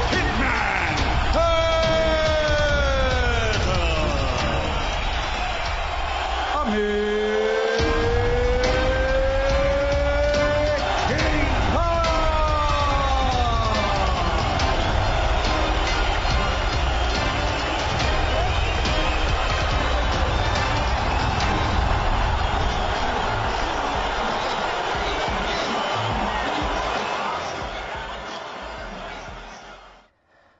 Hitman Hatton. Amir.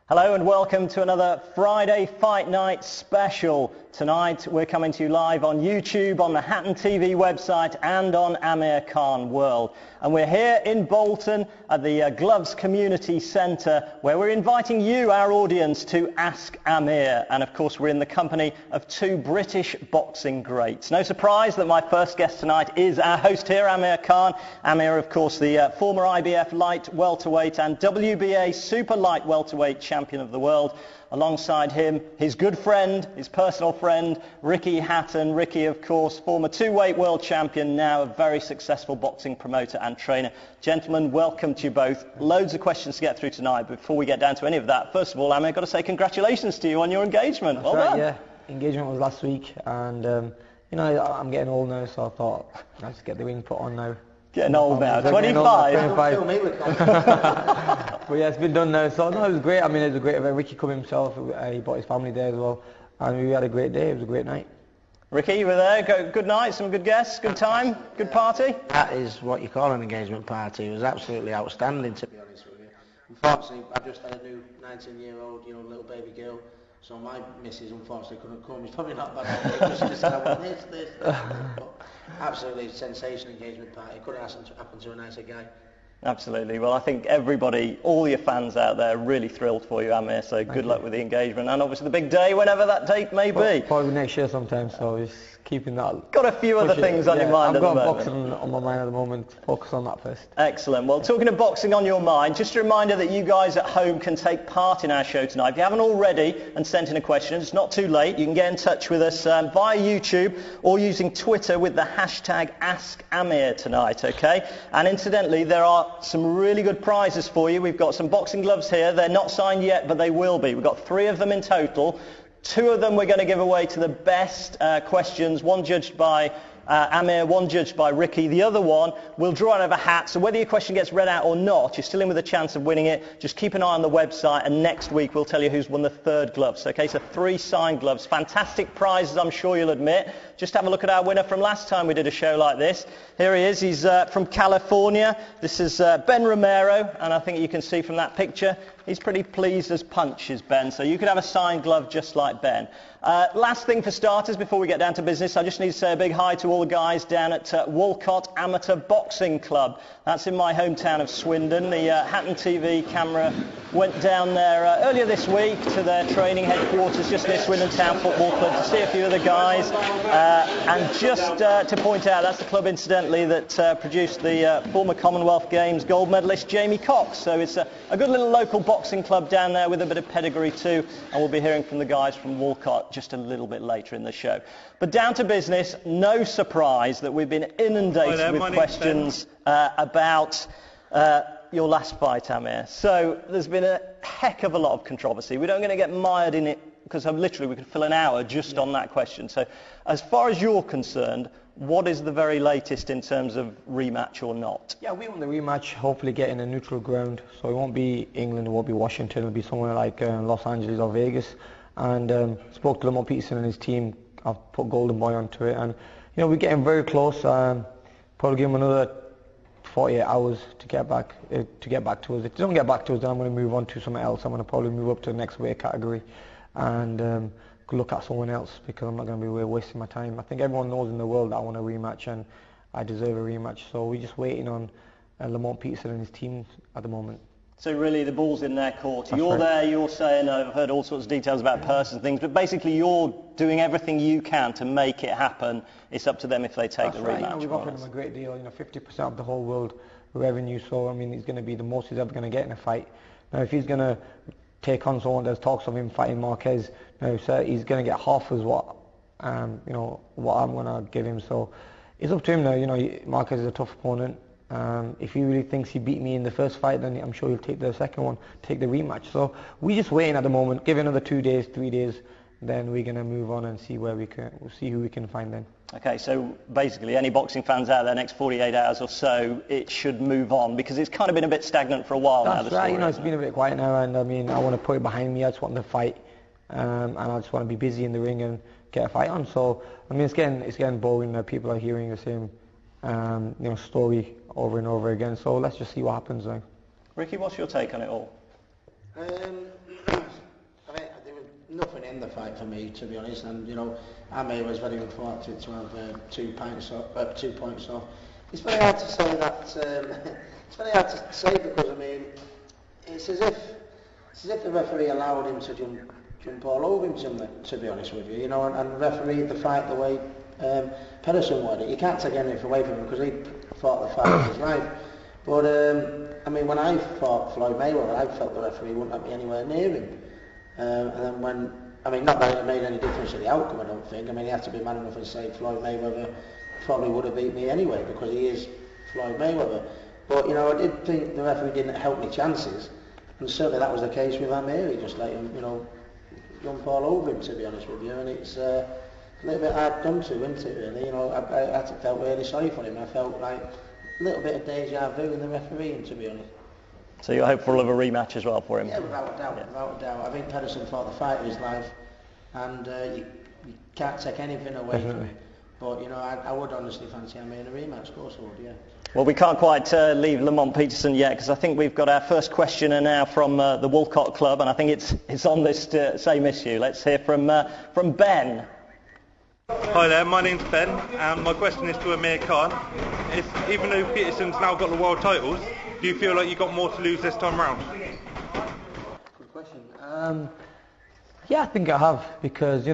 Hello and welcome to another Friday Fight Night special. Tonight we're coming to you live on YouTube, on the Hatton TV website and on Amir Khan World. And we're here in Bolton at the Gloves Community Centre where we're inviting you, our audience, to Ask Amir. And of course we're in the company of two British boxing greats. No surprise that my first guest tonight is our host here, Amir Khan. Amir, of course, the former IBF light welterweight and WBA super light welterweight champion of the world. Alongside him, his good friend, his personal friend, Ricky Hatton. Ricky, of course, former two-weight world champion, now a very successful boxing promoter and trainer. Gentlemen, welcome to you both. Loads of questions to get through tonight, but before we get down to any of that, first of all, Amir, I've got to say congratulations to you on your engagement. That's well right, done. Yeah. Engagement was last week, and you know, I'm getting old now, so I thought I'll just get the ring put on now. Getting old now, 25? But yeah, it's been done now, so no, it was great. I mean, it was a great event. Ricky come himself, he brought his family there as well, and we had a great day. It was a great night. Ricky, you were there. Good night, some good guests, good time, good party? That is what you call an engagement party. It was absolutely outstanding, to be honest with you. Unfortunately, I just had a new 19-year-old, little baby girl. So my missus unfortunately couldn't come. It's probably not bad. She just said, I want this. But absolutely sensational engagement party. Couldn't happen to a nicer guy. Absolutely. Well, I think everybody, all your fans out there, are really thrilled for you, Amir. So good luck with the engagement and obviously the big day, whenever that date may be. Probably next year sometime. So just keeping that. Got a few other things on your mind at the moment. I've got boxing on my mind at the moment. Focus on that first. Excellent. Well, talking of boxing on your mind, just a reminder that you guys at home can take part in our show tonight. If you haven't already and sent in a question, it's not too late. You can get in touch with us via YouTube or using Twitter with the hashtag AskAmir tonight, okay? And incidentally, there are some really good prizes for you. We've got some boxing gloves here. They're not signed yet, but they will be. We've got 3 of them in total. 2 of them we're going to give away to the best questions, one judged by Amir, one judged by Ricky. The other one we'll draw out of a hat, so whether your question gets read out or not, you're still in with a chance of winning it. Just keep an eye on the website, and next week we'll tell you who's won the 3rd gloves. Okay, so 3 signed gloves. Fantastic prizes, I'm sure you'll admit. Just have a look at our winner from last time we did a show like this. Here he is. He's from California. This is Ben Romero, and I think you can see from that picture he's pretty pleased as punch, is Ben. So you could have a signed glove just like Ben. Last thing for starters, before we get down to business, I just need to say a big hi to all the guys down at Walcott Amateur Boxing Club. That's in my hometown of Swindon. The Hatton TV camera went down there earlier this week to their training headquarters just near Swindon Town Football Club to see a few of the guys. And just to point out, that's the club, incidentally, that produced the former Commonwealth Games gold medalist Jamie Cox. So it's a good little local boxing club down there with a bit of pedigree too. And we'll be hearing from the guys from Walcott just a little bit later in the show. But down to business, no surprise that we've been inundated with questions about your last fight, Amir. So there's been a heck of a lot of controversy. We're not going to get mired in it because literally we could fill an hour just on that question. So as far as you're concerned, what is the very latest in terms of rematch or not? Yeah, we want the rematch, hopefully getting a neutral ground. So it won't be England, it won't be Washington, it'll be somewhere like Los Angeles or Vegas. And spoke to Manny Peterson and his team. I've put Golden Boy onto it, and we're getting very close. Probably give him another 48 hours to get back to us. If they don't get back to us, then I'm going to move on to something else. I'm going to probably move up to the next weight category and look at someone else, because I'm not going to be wasting my time. I think everyone knows in the world that I want a rematch and I deserve a rematch. So we're just waiting on Lamont Peterson and his team at the moment. So really the ball's in their court. That's you're right. There, you're saying, I've heard all sorts of details about purse and things, but basically you're doing everything you can to make it happen. It's up to them if they take That's the right. rematch. We've offered him a great deal, 50% of the whole world revenue, so I mean, he's going to be the most he's ever going to get in a fight. Now if he's going to take on someone, there's talks of him fighting Marquez, so he's going to get half as what what I'm going to give him. So it's up to him now. Marquez is a tough opponent. If he really thinks he beat me in the first fight, then I'm sure he'll take the second one, take the rematch. So we're just waiting at the moment. Give it another 2 days, 3 days, then we're going to move on and see where we'll see who we can find then. Okay, so basically any boxing fans out there, next 48 hours or so, it should move on, because it's kind of been a bit stagnant for a while now. That's right, it's been a bit quiet now, and I mean, I want to put it behind me. I just want to fight, and I just want to be busy in the ring and get a fight on. So, I mean, it's getting boring. People are hearing the same, story over and over again. So let's just see what happens now. Ricky, what's your take on it all? I mean, there was nothing in the fight for me, to be honest, and Amir was very unfortunate to have 2 points off. It's very hard to say that. It's very hard to say, because I mean, it's as if the referee allowed him to jump all over him, to be honest with you, and refereed the fight the way Peterson wanted it. You can't take anything away from him, because he fought the fight of his life. But I mean, when I fought Floyd Mayweather, I felt the referee wouldn't let me anywhere near him. And then not that it made any difference to the outcome, I don't think. I mean, he had to be man enough and say Floyd Mayweather probably would have beat me anyway, because he is Floyd Mayweather. But I did think the referee didn't help me chances, and certainly that was the case with Amir. He just let him, jump all over him, to be honest with you, and it's a little bit hard done to, isn't it, really? I felt really sorry for him. I felt like a little bit of deja vu in the refereeing, to be honest. So you're hopeful of a rematch as well for him? Yeah, without a doubt. I think Peterson fought the fight of his life, and you can't take anything away from him. But I would honestly fancy Amir in a rematch, of course I would, yeah. Well, we can't quite leave Lamont Peterson yet, because I think we've got our first questioner now from the Wolcott Club, and I think it's on this same issue. Let's hear from Ben. Hi there, my name's Ben, and my question is to Amir Khan. Even though Peterson's now got the world titles, do you feel like you've got more to lose this time round? Good question. Yeah, I think I have, because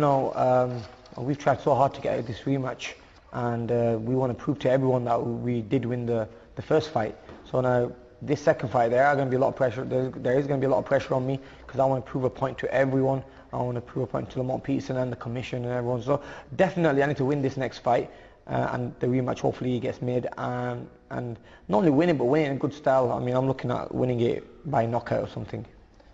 we've tried so hard to get this rematch, and we want to prove to everyone that we did win the first fight. So now this second fight, there is going to be a lot of pressure. There is going to be a lot of pressure on me, because I want to prove a point to everyone. I want to prove a point to Lamont Peterson and the commission and everyone. So definitely I need to win this next fight, and the rematch hopefully gets made, and not only win it, but win it in a good style. I mean, I'm looking at winning it by knockout or something.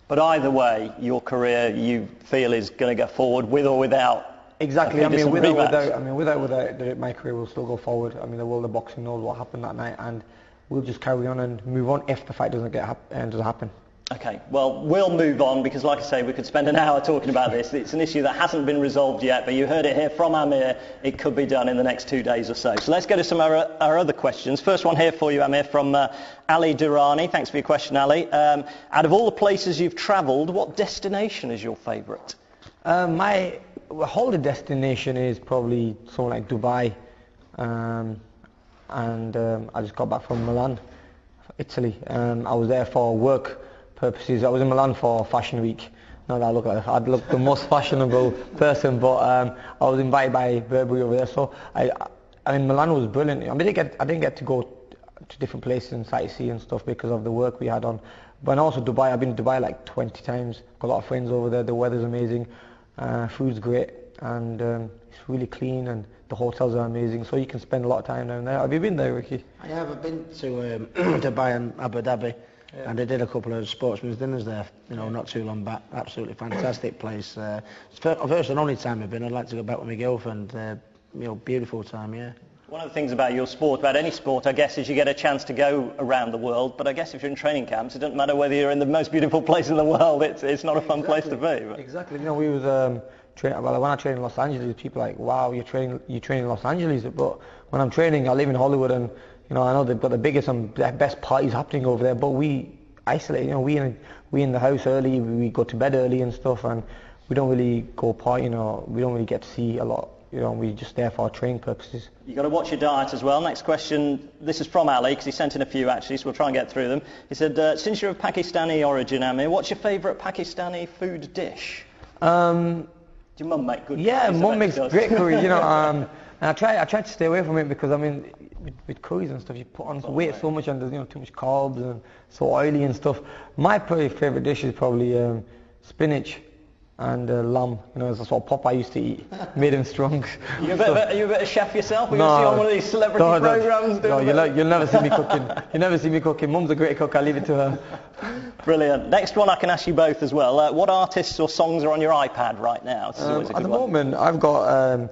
But either way, your career, you feel, is going to go forward with or without. Exactly. I mean, without, my career will still go forward. I mean, the world of boxing knows what happened that night, and we'll just carry on and move on if the fight doesn't happen. Okay, well, we'll move on, because like I say, we could spend an hour talking about this. It's an issue that hasn't been resolved yet, but you heard it here from Amir. It could be done in the next 2 days or so. So let's go to some of our other questions. First one here for you, Amir, from Ali Durrani. Thanks for your question, Ali. Out of all the places you've travelled, what destination is your favourite? My holiday destination is probably somewhere like Dubai, and I just got back from Milan, Italy. I was there for work purposes. I was in Milan for Fashion Week. Now that I look like I'd look the most fashionable person, but I was invited by Burberry over there. So I mean, Milan was brilliant. I didn't get to go to different places and sightsee and stuff because of the work we had on. But also Dubai. I've been to Dubai like 20 times. Got a lot of friends over there. The weather's amazing. Food's great, and it's really clean, and the hotels are amazing. So you can spend a lot of time down there. Have you been there, Ricky? I have. I've been to Dubai and Abu Dhabi. Yeah. And I did a couple of sportsmen's dinners there, not too long back. Absolutely fantastic place. First and only time I've been. I'd like to go back with my girlfriend. Beautiful time, yeah. One of the things about your sport, about any sport, I guess, is you get a chance to go around the world. But I guess if you're in training camps, it doesn't matter whether you're in the most beautiful place in the world. It's not a fun place to be. But. Exactly. We was when I trained in Los Angeles, people are like, wow, you train in Los Angeles. But when I'm training, I live in Hollywood, and I know they've got the biggest and best parties happening over there. But we isolate. We in the house early. We go to bed early and stuff, and we don't really go party. We don't really get to see a lot. We just there for our training purposes. You've got to watch your diet as well. Next question, this is from Ali, because he sent in a few actually, so we'll try and get through them. He said, since you're of Pakistani origin, Amir, what's your favourite Pakistani food dish? Does your mum make good curry? Yeah, mum makes great curry, and I try to stay away from it, because I mean, with curries and stuff, you put on weight so much, and there's too much carbs and so oily and stuff. My probably favourite dish is probably spinach and lamb. You know, that's what Popeye used to eat. Made him strong. Are you a bit of chef yourself? Are you going to see on one of these celebrity programs? No, you'll never see me cooking. You'll never see me cooking. Mum's a great cook. I'll leave it to her. Brilliant. Next one I can ask you both as well. What artists or songs are on your iPad right now? At the moment, I've got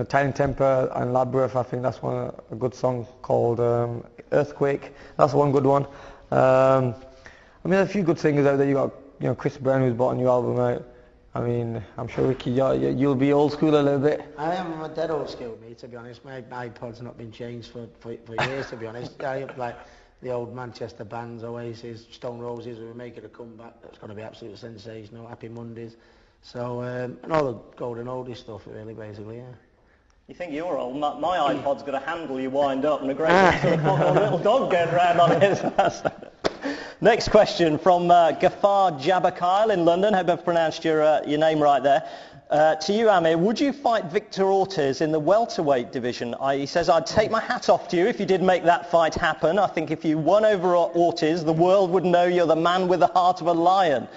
Tiny Temper and Labyrinth. I think that's a good song called Earthquake. That's one good one. I mean, there's a few good singers out there. You got Chris Brown, who's bought a new album out. I mean, I'm sure Ricky, you'll be old school a little bit. I am a dead old school, me, to be honest. My iPod's not been changed for years, to be honest. I have like the old Manchester bands, Oasis, Stone Roses, who are making a comeback. That's going to be absolutely sensational. Happy Mondays. So, and all the golden oldie stuff, really, basically, yeah. You think you're old? My iPod's got a handle you wind up and a great sort of little dog going round on it. Next question from Ghaffar Jabakile in London. Hope I've pronounced your name right there. To you, Amir, would you fight Victor Ortiz in the welterweight division? He says, I'd take my hat off to you if you did make that fight happen. I think if you won over Ortiz, the world would know you're the man with the heart of a lion.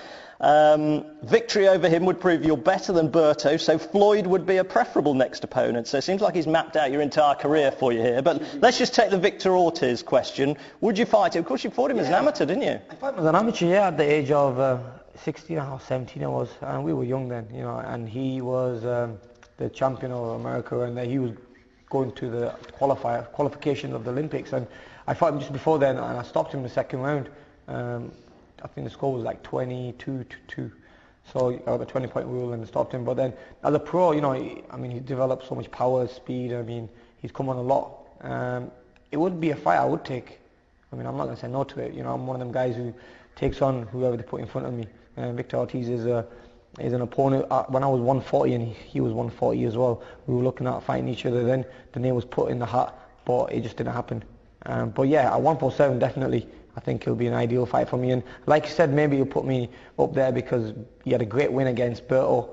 Victory over him would prove you're better than Berto, so Floyd would be a preferable next opponent. So it seems like he's mapped out your entire career for you here. But let's just take the Victor Ortiz question. Would you fight him? Of course, you fought him as an amateur, didn't you? I fought him as an amateur, yeah, at the age of 16 or 17 I was, and we were young then, and he was the champion of America, and he was going to the qualification of the Olympics, and I fought him just before then, and I stopped him in the second round. I think the score was like 22-2, so I got the 20-point rule and stopped him. But then, as a pro, he developed so much power, speed. I mean, he's come on a lot. It would be a fight I would take. I mean, I'm not going to say no to it. I'm one of them guys who takes on whoever they put in front of me. Victor Ortiz is an opponent. When I was 140 and he was 140 as well, we were looking at fighting each other then. The name was put in the hat, but it just didn't happen. But yeah, at 147, definitely. I think it'll be an ideal fight for me, and like you said, maybe he'll put me up there because he had a great win against Berto,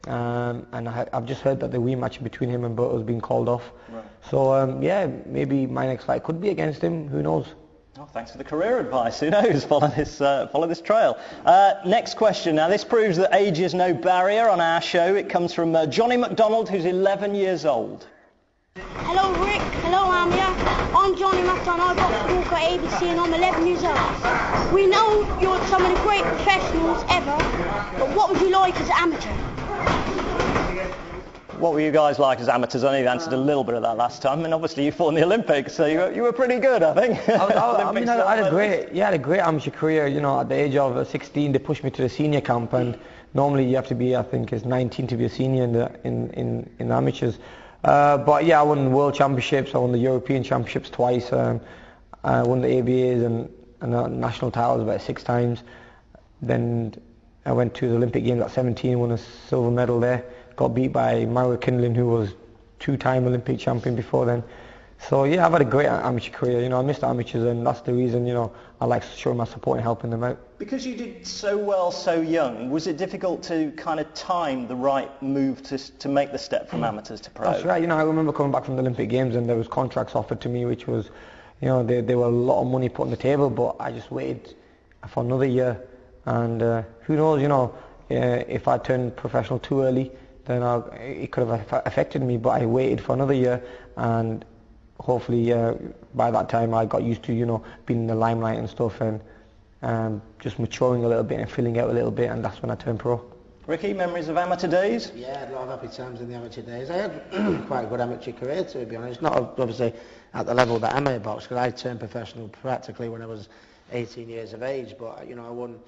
and I've just heard that the rematch between him and Berto has been called off. Right. So yeah, maybe my next fight could be against him. Who knows? Oh, thanks for the career advice. Who knows? Follow this trail. Next question. Now, this proves that age is no barrier on our show. It comes from Johnny McDonald, who's 11 years old. Hello Rick, hello Amir. I'm Johnny McDonald, I got Walker ABC and I'm 11 years old. We know you're some of the great professionals ever, but what would you like as an amateur? What were you guys like as amateurs? I know you answered a little bit of that last time, and obviously you fought in the Olympics, so you were pretty good, I think. I had a great amateur career. At the age of 16, they pushed me to the senior camp, and normally you have to be, I think, it's 19 to be a senior in the amateurs. But yeah, I won World Championships, I won the European Championships twice, I won the ABAs and the national titles about 6 times. Then I went to the Olympic Games at 17, won a silver medal there. Got beat by Mario Kindlin, who was 2-time Olympic champion before then. So yeah, I've had a great amateur career. I miss the amateurs, and that's the reason, I like showing my support and helping them out. Because you did so well so young, was it difficult to kind of time the right move to make the step from amateurs to pro? That's right. I remember coming back from the Olympic Games and there was contracts offered to me, which was, there were a lot of money put on the table, but I just waited for another year. And who knows, if I turned professional too early, then it could have affected me. But I waited for another year, and hopefully by that time I got used to being in the limelight and stuff, and just maturing a little bit and filling out a little bit, and that's when I turned pro. Ricky, memories of amateur days? Yeah, I had a lot of happy times in the amateur days. I had quite a good amateur career, to be honest. Not obviously at the level that Amir boxed, because I turned professional practically when I was 18 years of age, but I won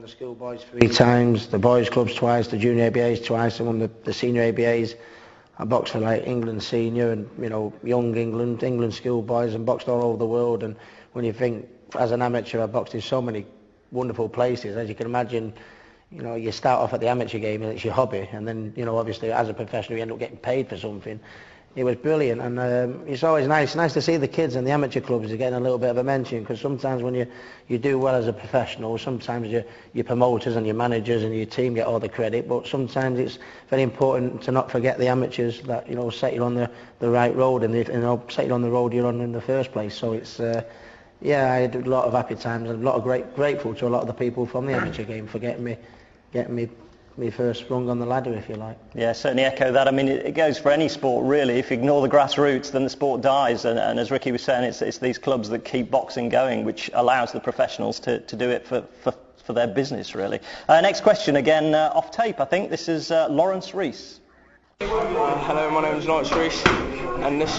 the schoolboys 3 times, the boys clubs twice, the junior ABAs twice. I won the senior ABAs. I boxed for like England senior and young England schoolboys, and boxed all over the world. And when you think as an amateur, I boxed in so many wonderful places. As you can imagine, you start off at the amateur game and it's your hobby, and then obviously as a professional you end up getting paid for something. It was brilliant, and it's always nice to see the kids in the amateur clubs getting a little bit of a mention, because sometimes when you do well as a professional, sometimes your promoters and your managers and your team get all the credit, but sometimes it's very important to not forget the amateurs that set you on the right road, and set you on the road you're on in the first place. So it's yeah, I had a lot of happy times and a lot of grateful to a lot of the people from the amateur game for getting me my first rung on the ladder, if you like. Yeah, certainly echo that. I mean, it goes for any sport, really. If you ignore the grassroots, then the sport dies. And as Ricky was saying, it's these clubs that keep boxing going, which allows the professionals to do it for their business, really. Next question, again, off tape, I think. This is Lawrence Rees. Hello, my name is Lawrence Rees, and this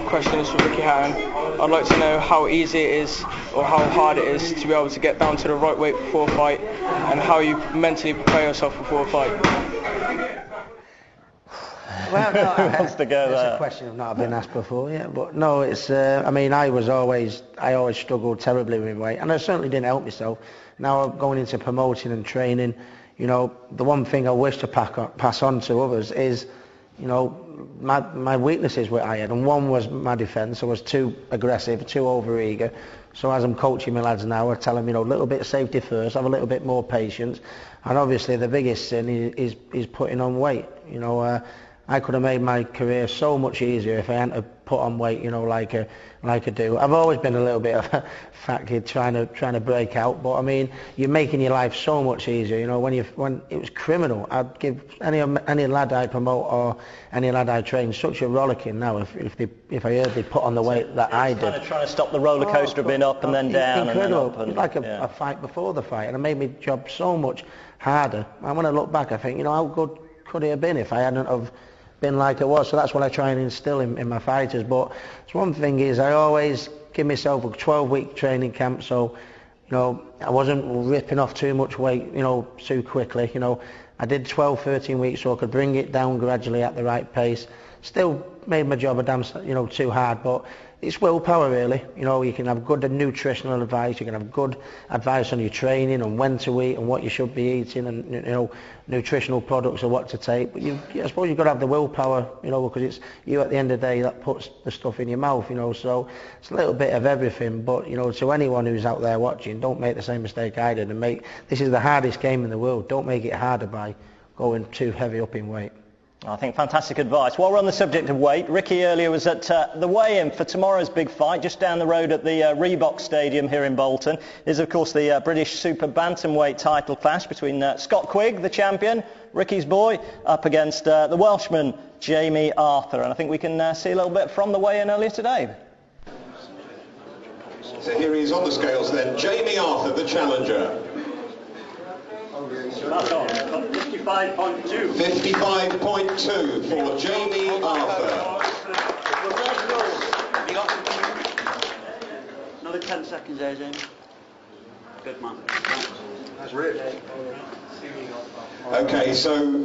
question is for Ricky Hatton. I'd like to know how easy it is, or how hard it is, to be able to get down to the right weight before a fight, and how you mentally prepare yourself before a fight. Well, no, Wants to go it's there. a question I've not been asked before, yeah. But no, it's. I mean, I always struggled terribly with weight, and I certainly didn't help myself. Now I'm going into promoting and training. You know, the one thing I wish to pass on to others is, you know, my weaknesses were I had, and one was my defence. I was too aggressive, too over-eager. So as I'm coaching my lads now, I tell them, you know, a little bit of safety first, have a little bit more patience, and obviously the biggest sin is putting on weight. You know, I could have made my career so much easier if I hadn't put on weight, you know, like I do. I've always been a little bit of a fat kid trying to break out, but I mean, you're making your life so much easier. You know, when it was criminal, I'd give any lad I promote or any lad I train such a rollicking now if I heard they put on the weight that I did. Kind of trying to stop the roller coaster being up and then down. Incredible. And then up and, like a fight before the fight, and it made my job so much harder. And when I look back, I think, you know, how good could it have been if I hadn't have been like it was? So that's what I try and instill in my fighters. But one thing is, I always give myself a 12-week training camp, so, you know, I wasn't ripping off too much weight, you know, too quickly. You know, I did 12, 13 weeks so I could bring it down gradually at the right pace. Still made my job a damn, you know, too hard, but it's willpower, really. You know, you can have good nutritional advice, you can have good advice on your training and when to eat and what you should be eating, and, you know, nutritional products or what to take. But I suppose you've got to have the willpower, you know, because it's you at the end of the day that puts the stuff in your mouth, you know. So it's a little bit of everything. But, you know, to anyone who's out there watching, don't make the same mistake I did, and this is the hardest game in the world. Don't make it harder by going too heavy up in weight. I think fantastic advice. While we're on the subject of weight, Ricky earlier was at the weigh-in for tomorrow's big fight, just down the road at the Reebok Stadium here in Bolton. Is of course the British Super Bantamweight title clash between Scott Quigg, the champion, Ricky's boy, up against the Welshman Jamie Arthur. And I think we can see a little bit from the weigh-in earlier today. So here he is on the scales then, Jamie Arthur, the challenger. That's on. 55.2. 55.2 for Jamie Arthur. Another 10 seconds there, Jamie. Good man. That's rich. Okay, so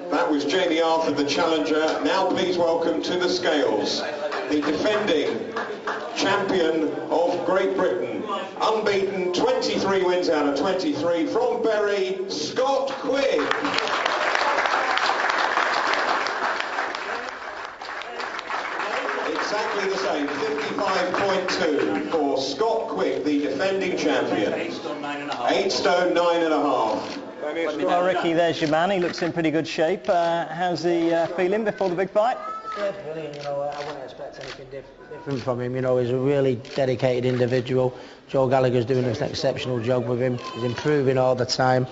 that was Jamie Arthur, the challenger. Now please welcome to the scales the defending champion of Great Britain, unbeaten, 23 wins out of 23, from Bury, Scott Quigg. Exactly the same, 55.2 for Scott Quigg, the defending champion. 8 stone 9.5. 8 stone 9.5. Well, Ricky, there's your man. He looks in pretty good shape. How's he feeling before the big fight? Yeah, brilliant. You know, I wouldn't expect anything different from him. You know, he's a really dedicated individual. Joe Gallagher's doing an exceptional job with him. He's improving all the time.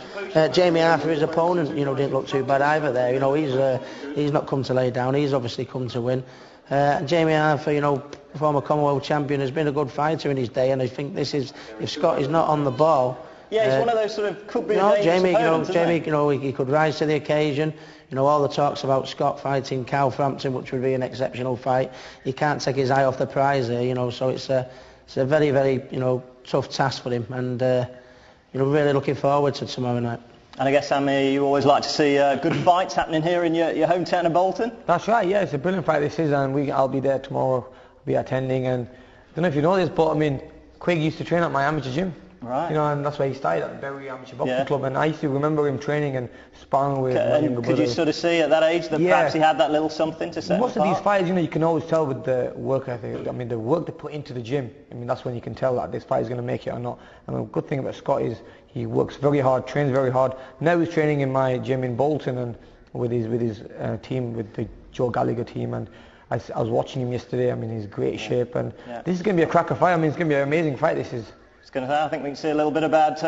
Jamie Arthur, his opponent, you know, didn't look too bad either there. You know, he's not come to lay down. He's obviously come to win. Jamie Arthur, you know, former Commonwealth champion, has been a good fighter in his day, and I think this is, if Scott is not on the ball. Yeah, he's one of those sort of could be. No, a Jamie, opponent, you know, he could rise to the occasion. You know, all the talks about Scott fighting Calframpton, which would be an exceptional fight. He can't take his eye off the prize there, you know. So it's a very, very, you know, tough task for him, and you know, really looking forward to tomorrow night. And I guess, Amir, you always like to see good fights happening here in your hometown of Bolton. That's right, yeah, it's a brilliant fight this is, and I'll be there tomorrow, I'll be attending. And I don't know if you know this, but I mean, Quigg used to train at my amateur gym. Right. You know, and that's where he started, at the Bury Amateur Boxing Club, and I used to remember him training and sparring with my younger brother. Could you sort of see at that age that perhaps he had that little something to set Most apart? of these fighters, you know, you can always tell with the work ethic. I mean, the work they put into the gym. I mean, that's when you can tell that this fight is going to make it or not. And the good thing about Scott is he works very hard, trains very hard. Now he's training in my gym in Bolton and with his team, with the Joe Gallagher team, and I was watching him yesterday. I mean, he's in great shape, and this is going to be a cracker fight. I mean, it's going to be an amazing fight. This is. I think we can see a little bit about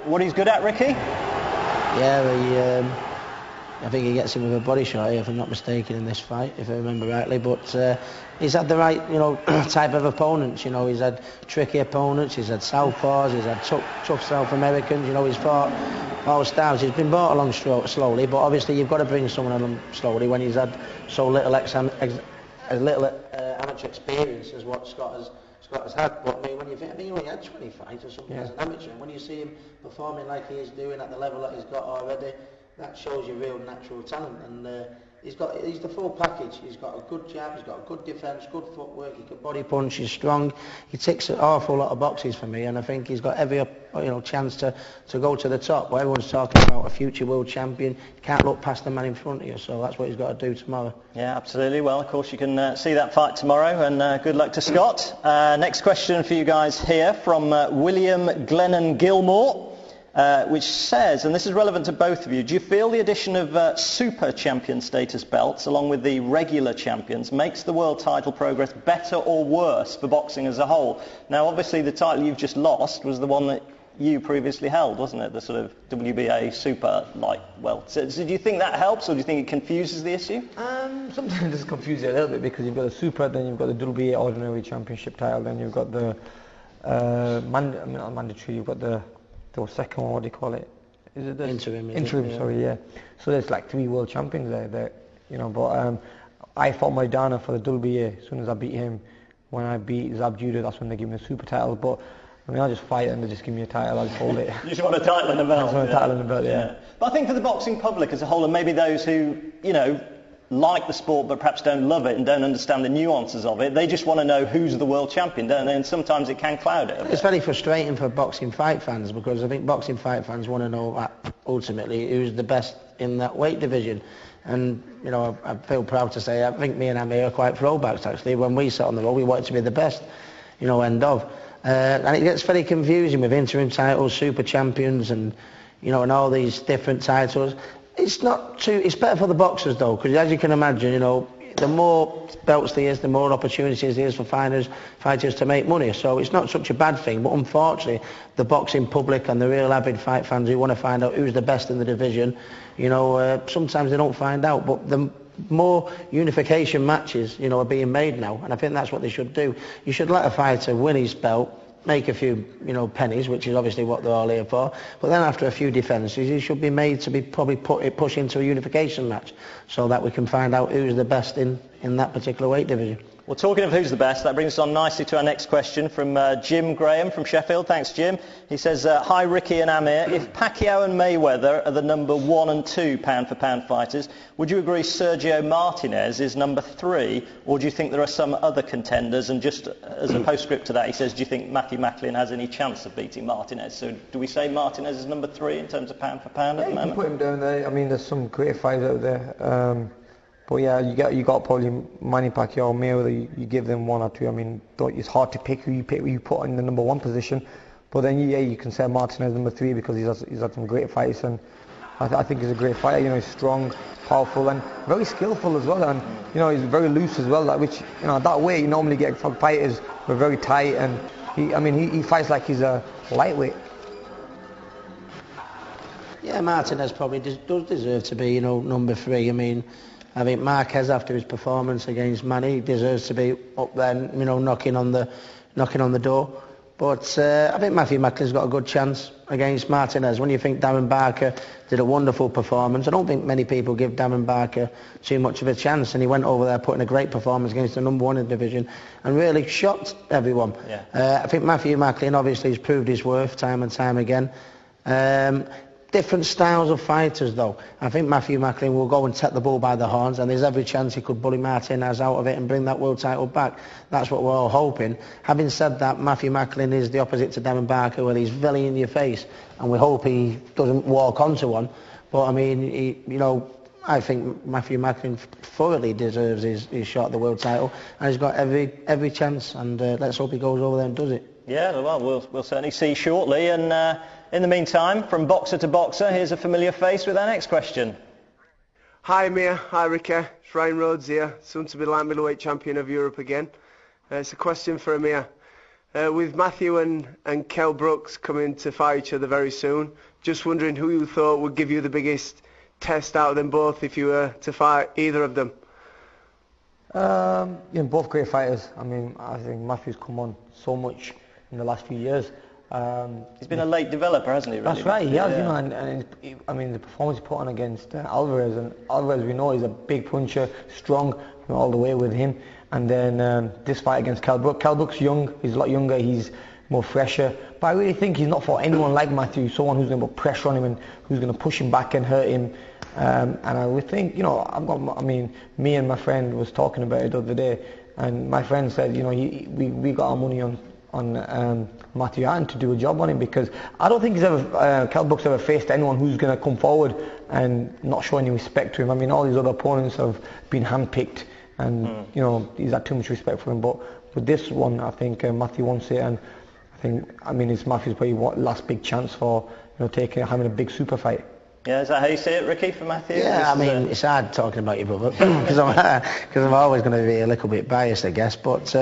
what he's good at, Ricky. Yeah, I think he gets him with a body shot, if I'm not mistaken, in this fight, if I remember rightly. But he's had the right, type of opponents. He's had tricky opponents. He's had southpaws. He's had tough South Americans. He's fought all styles. He's been brought along slowly, but obviously you've got to bring someone along slowly when he's had so little amateur experience as what Scott has had. But I mean, when you think, he only had 20 fights or something as an amateur, and when you see him performing like he is doing at the level that he's got already, that shows you real natural talent. And he's the full package. He's got a good jab, he's got a good defence, good footwork, he can body punch, he's strong. He ticks an awful lot of boxes for me, and I think he's got every chance to go to the top. Where everyone's talking about a future world champion, you can't look past the man in front of you, so that's what he's got to do tomorrow. Yeah, absolutely. Well, of course you can see that fight tomorrow, and good luck to Scott. Next question for you guys here from William Glennon Gilmore. Which says, and this is relevant to both of you, do you feel the addition of super champion status belts along with the regular champions makes the world title progress better or worse for boxing as a whole? Now obviously the title you've just lost was the one that you previously held, wasn't it? The sort of WBA super light welt. So do you think that helps, or do you think it confuses the issue? Sometimes it's confusing a little bit, because you've got the super, then you've got the WBA ordinary championship title, then you've got the not mandatory, you've got the second one, what do you call it? Is it the interim? Sorry, yeah. So there's like 3 world champions there, But I fought Maidana for the WBA. As soon as I beat him, when I beat Zab Judah, that's when they give me a super title. But I mean, I just fight and they just give me a title. I just hold it. You just want a title and a belt. I just want a title and a belt, yeah. But I think for the boxing public as a whole, and maybe those who like the sport but perhaps don't love it and don't understand the nuances of it, they just want to know who's the world champion, don't they? And sometimes it can cloud it a bit. It's very frustrating for boxing fight fans, because I think boxing fight fans want to know ultimately who's the best in that weight division. And I feel proud to say I think me and Amir are quite throwbacks actually. When we sat on the road, we wanted to be the best, end of. And it gets very confusing with interim titles, super champions, and and all these different titles. It's better for the boxers though, because as you can imagine, the more belts there is, the more opportunities there is for fighters to make money. So it's not such a bad thing, but unfortunately, the boxing public and the real avid fight fans who want to find out who's the best in the division, sometimes they don't find out. But the more unification matches, are being made now, and I think that's what they should do. You should let a fighter win his belt, make a few, pennies, which is obviously what they're all here for. But then after a few defences, he should be made to be probably push into a unification match, so that we can find out who's the best in that particular weight division. Well, talking of who's the best, that brings us on nicely to our next question from Jim Graham from Sheffield. Thanks, Jim. He says, hi, Ricky and Amir. If Pacquiao and Mayweather are the number 1 and 2 pound-for-pound fighters, would you agree Sergio Martinez is number 3, or do you think there are some other contenders? And just as a postscript to that, he says, do you think Matthew Macklin has any chance of beating Martinez? So do we say Martinez is number 3 in terms of pound-for-pound at the moment? You can put him down there. I mean, there's some great fighters out there. But yeah, you got probably Manny Pacquiao, Mayweather. You give them 1 or 2. I mean, it's hard to pick who you put in the number 1 position. But then you can say Martinez number 3, because he's had some great fights, and I think he's a great fighter. He's strong, powerful, and very skillful as well. And he's very loose as well. Which that way you normally get from fighters who are very tight, and he fights like he's a lightweight. Yeah, Martinez probably does deserve to be number 3. I think Marquez, after his performance against Manny, deserves to be up there, knocking on the door. But I think Matthew Macklin's got a good chance against Martinez. When you think Darren Barker did a wonderful performance, I don't think many people give Darren Barker too much of a chance, and he went over there putting a great performance against the number 1 in the division and really shocked everyone. Yeah. I think Matthew Macklin obviously has proved his worth time and time again. Different styles of fighters though. I think Matthew Macklin will go and take the bull by the horns, and there's every chance he could bully Martinez out of it and bring that world title back. That's what we're all hoping. Having said that, Matthew Macklin is the opposite to Darren Barker, where he's very in your face, and we hope he doesn't walk onto one. But I mean, I think Matthew Macklin thoroughly deserves his shot at the world title, and he's got every chance, and let's hope he goes over there and does it. Yeah, well, we'll certainly see shortly. And in the meantime, from boxer to boxer, here's a familiar face with our next question. Hi Amir, hi Ricky, it's Ryan Rhodes here, soon to be light middleweight champion of Europe again. It's a question for Amir. With Matthew and Kell Brooks coming to fight each other very soon, just wondering who you thought would give you the biggest test out of them both if you were to fight either of them. Both great fighters. I mean, I think Matthew's come on so much in the last few years. He's been a late developer, hasn't he? Really? That's right, he has, and I mean, the performance he put on against Alvarez, and Alvarez, we know, is a big puncher, strong, all the way with him. And then this fight against Kell Brooks. Kell Brooks young, he's a lot younger, he's more fresher. But I really think he's not for anyone like Matthew, someone who's going to put pressure on him and who's going to push him back and hurt him. And I would think, me and my friend was talking about it the other day, and my friend said, we got our money on Matthew Hatton to do a job on him, because I don't think he's ever, Kell Brooks ever faced anyone who's going to come forward and not show any respect to him. I mean, all these other opponents have been handpicked, and he's had too much respect for him. But with this one, I think Matthew wants it, and it's Matthew's probably last big chance for having a big super fight. Yeah, is that how you see it, Ricky, for Matthew? Yeah, it's hard talking about your brother because I'm always going to be a little bit biased, I guess. But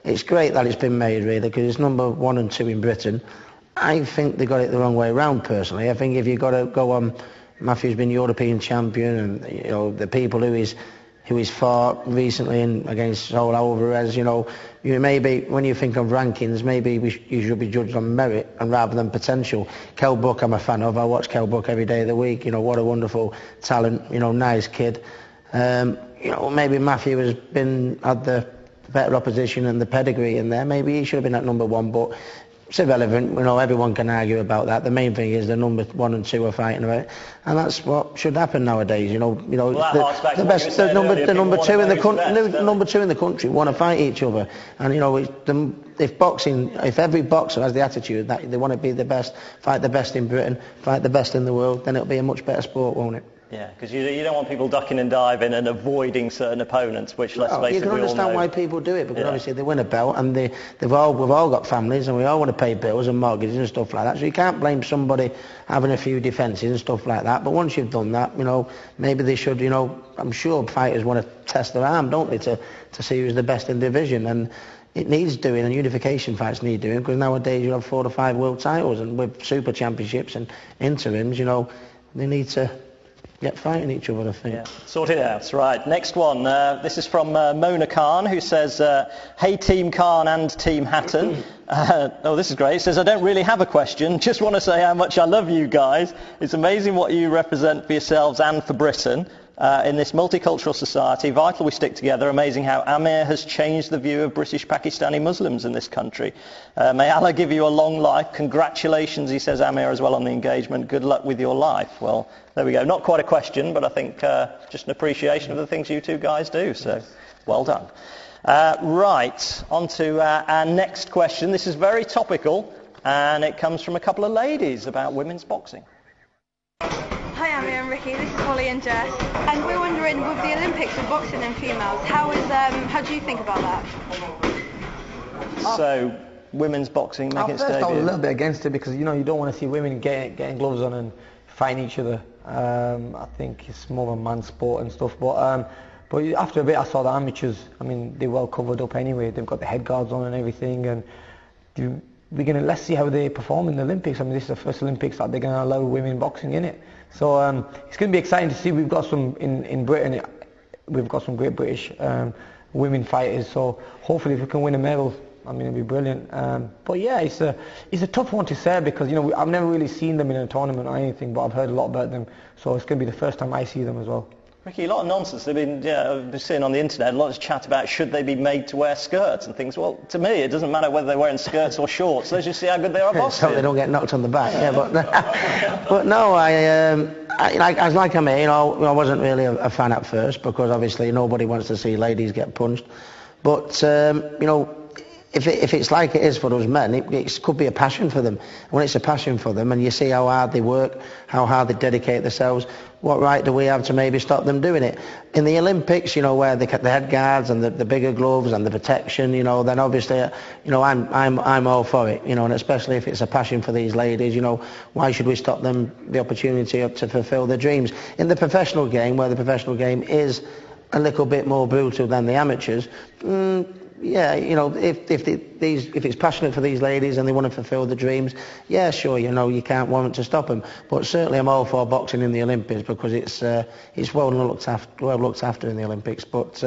it's great that it's been made, really, because it's number 1 and 2 in Britain. I think they got it the wrong way around, personally. I think if you've got to go on, Matthew's been European champion, and the people who he's fought recently against Saul Alvarez, you maybe, when you think of rankings, maybe you should be judged on merit and rather than potential. Kell Brooks I'm a fan of. I watch Kell Brooks every day of the week. What a wonderful talent, nice kid. Maybe Matthew has had the better opposition and the pedigree in there. Maybe he should have been at number 1, but it's irrelevant. Everyone can argue about that. The main thing is the number 1 and 2 are fighting about it, and that's what should happen nowadays. Well, the best, the number 2 in the country, number 2 in the country want to fight each other, and if every boxer has the attitude that they want to be the best, fight the best in Britain, fight the best in the world, then it'll be a much better sport, won't it? Yeah, because you don't want people ducking and diving and avoiding certain opponents, which, let's face it, you can understand why people do it, because obviously they win a belt, and we've all got families, and we all want to pay bills and mortgages and stuff like that, so you can't blame somebody having a few defences and stuff like that. But once you've done that, maybe they should, I'm sure fighters want to test their arm, don't they, to see who's the best in the division, and it needs doing, and unification fights need doing, because nowadays you have 4 to 5 world titles, and with super championships and interims, they need to get fighting each other, I think. Yeah, sort it out. Right, next one. This is from Mona Khan, who says, hey Team Khan and Team Hatton. This is great. It says, I don't really have a question, just want to say how much I love you guys. It's amazing what you represent for yourselves and for Britain. In this multicultural society, vital we stick together. Amazing how Amir has changed the view of British Pakistani Muslims in this country. May Allah give you a long life. Congratulations, he says, Amir, as well on the engagement. Good luck with your life. Well, there we go. Not quite a question, but I think just an appreciation of the things you two guys do. So, well done. Right, on to our next question. This is very topical, and it comes from a couple of ladies about women's boxing. Hi Amir and Ricky, this is Holly and Jess, and we're wondering, with the Olympics of boxing and females, how do you think about that? So, women's boxing making its debut? I was a little bit against it, because you don't want to see women getting gloves on and fighting each other. I think it's more of a man's sport and stuff, but after a bit I saw the amateurs, they're well covered up anyway, they've got the head guards on and everything, and let's see how they perform in the Olympics. This is the first Olympics that they're going to allow women boxing in it. So it's going to be exciting to see. We've got some in Britain. We've got some great British women fighters. So hopefully, if we can win a medal, it'll be brilliant. But yeah, it's a tough one to say, because I've never really seen them in a tournament or anything, but I've heard a lot about them. So it's going to be the first time I see them as well. Ricky, a lot of nonsense. I've been seeing on the internet a lot of chat about should they be made to wear skirts and things. Well, to me, it doesn't matter whether they're wearing skirts or shorts. Let's just see how good they are boxing. So they don't get knocked on the back. Yeah, but no, like Amir, I wasn't really a fan at first, because obviously nobody wants to see ladies get punched. But if it's like it is for us men, it could be a passion for them. When it's a passion for them, and you see how hard they work, how hard they dedicate themselves, what right do we have to maybe stop them doing it? In the Olympics, where they get the head guards and the bigger gloves and the protection, then obviously, I'm all for it, and especially if it's a passion for these ladies, why should we stop them the opportunity to fulfil their dreams? In the professional game, where the professional game is a little bit more brutal than the amateurs, yeah, you know, if it's passionate for these ladies and they want to fulfil the dreams, yeah, sure, you know, you can't want to stop them. But certainly I'm all for boxing in the Olympics because it's well looked after in the Olympics. But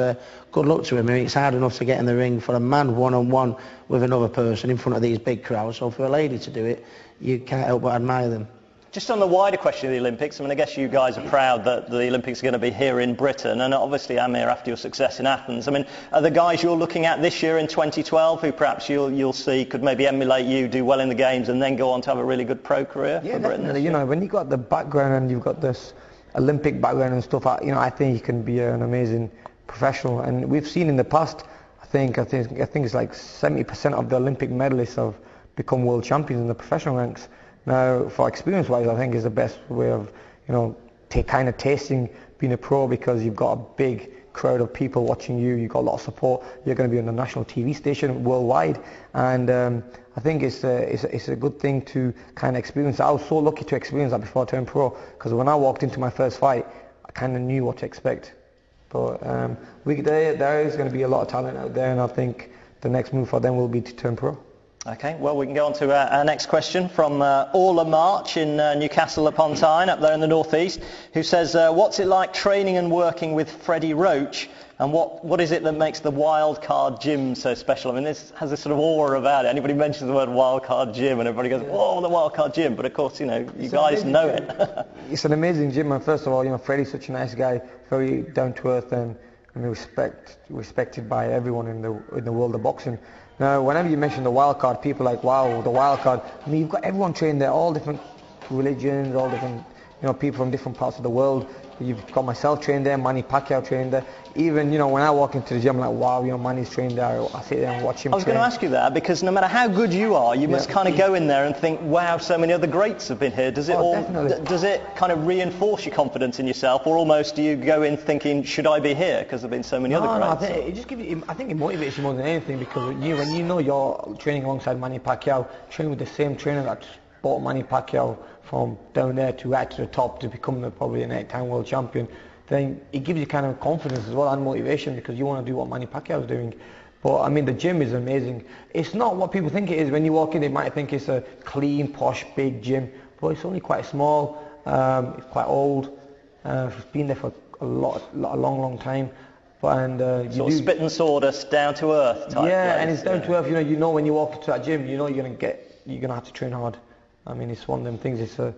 good luck to him. I mean, it's hard enough to get in the ring for a man one-on-one with another person in front of these big crowds. So for a lady to do it, you can't help but admire them. Just on the wider question of the Olympics, I mean, I guess you guys are proud that the Olympics are going to be here in Britain, and obviously, Amir, after your success in Athens, I mean, are the guys you're looking at this year in 2012 who perhaps you'll see could maybe emulate you, do well in the games, and then go on to have a really good pro career for Britain? Definitely. You know, when you've got the background and you've got this Olympic background and stuff, you know, I think you can be an amazing professional. And we've seen in the past, I think it's like 70% of the Olympic medalists have become world champions in the professional ranks. Now, for experience-wise, I think is the best way of, you know, kind of tasting being a pro, because you've got a big crowd of people watching you. You've got a lot of support. You're going to be on a national TV station worldwide, and I think it's a good thing to kind of experience. I was so lucky to experience that before I turned pro, because when I walked into my first fight, I kind of knew what to expect. But there is going to be a lot of talent out there, and I think the next move for them will be to turn pro. Okay, well, we can go on to our next question from Orla March in Newcastle upon Tyne, up there in the northeast, who says, what's it like training and working with Freddie Roach, and what is it that makes the Wildcard Gym so special? I mean, this has this sort of aura about it. Anybody mentions the word Wildcard Gym and everybody goes, whoa, the Wildcard Gym, but of course, you know, you guys know it. It's an amazing gym, and first of all, you know, Freddie's such a nice guy, very down to earth, and respected by everyone in the world of boxing. Now, whenever you mention the wild card, people are like, wow, the wild card. I mean, you've got everyone trained there, all different religions, all different, you know, people from different parts of the world. You've got myself trained there, Manny Pacquiao trained there. Even, you know, when I walk into the gym, I'm like, wow, you know, Manny's trained there. I sit there and watch him train. I was going to ask you that, because no matter how good you are, you must kind of go in there and think, wow, so many other greats have been here. Does it does it kind of reinforce your confidence in yourself, or almost do you go in thinking, should I be here, because there have been so many other greats? No, I think it motivates you more than anything, because when you know you're training alongside Manny Pacquiao, training with the same trainer that brought Manny Pacquiao from down there to right to the top to become probably an 8-time world champion, then it gives you kind of confidence as well and motivation, because you want to do what Manny Pacquiao is doing. But I mean, the gym is amazing. It's not what people think it is. When you walk in, they might think it's a clean, posh, big gym, but it's only quite small. It's quite old. It's been there for a long time. Sort of spit and sawdust, down to earth type. Yeah, place. And it's down to earth. You know when you walk into that gym, you know you're gonna have to train hard. I mean, it's one of them things. It's a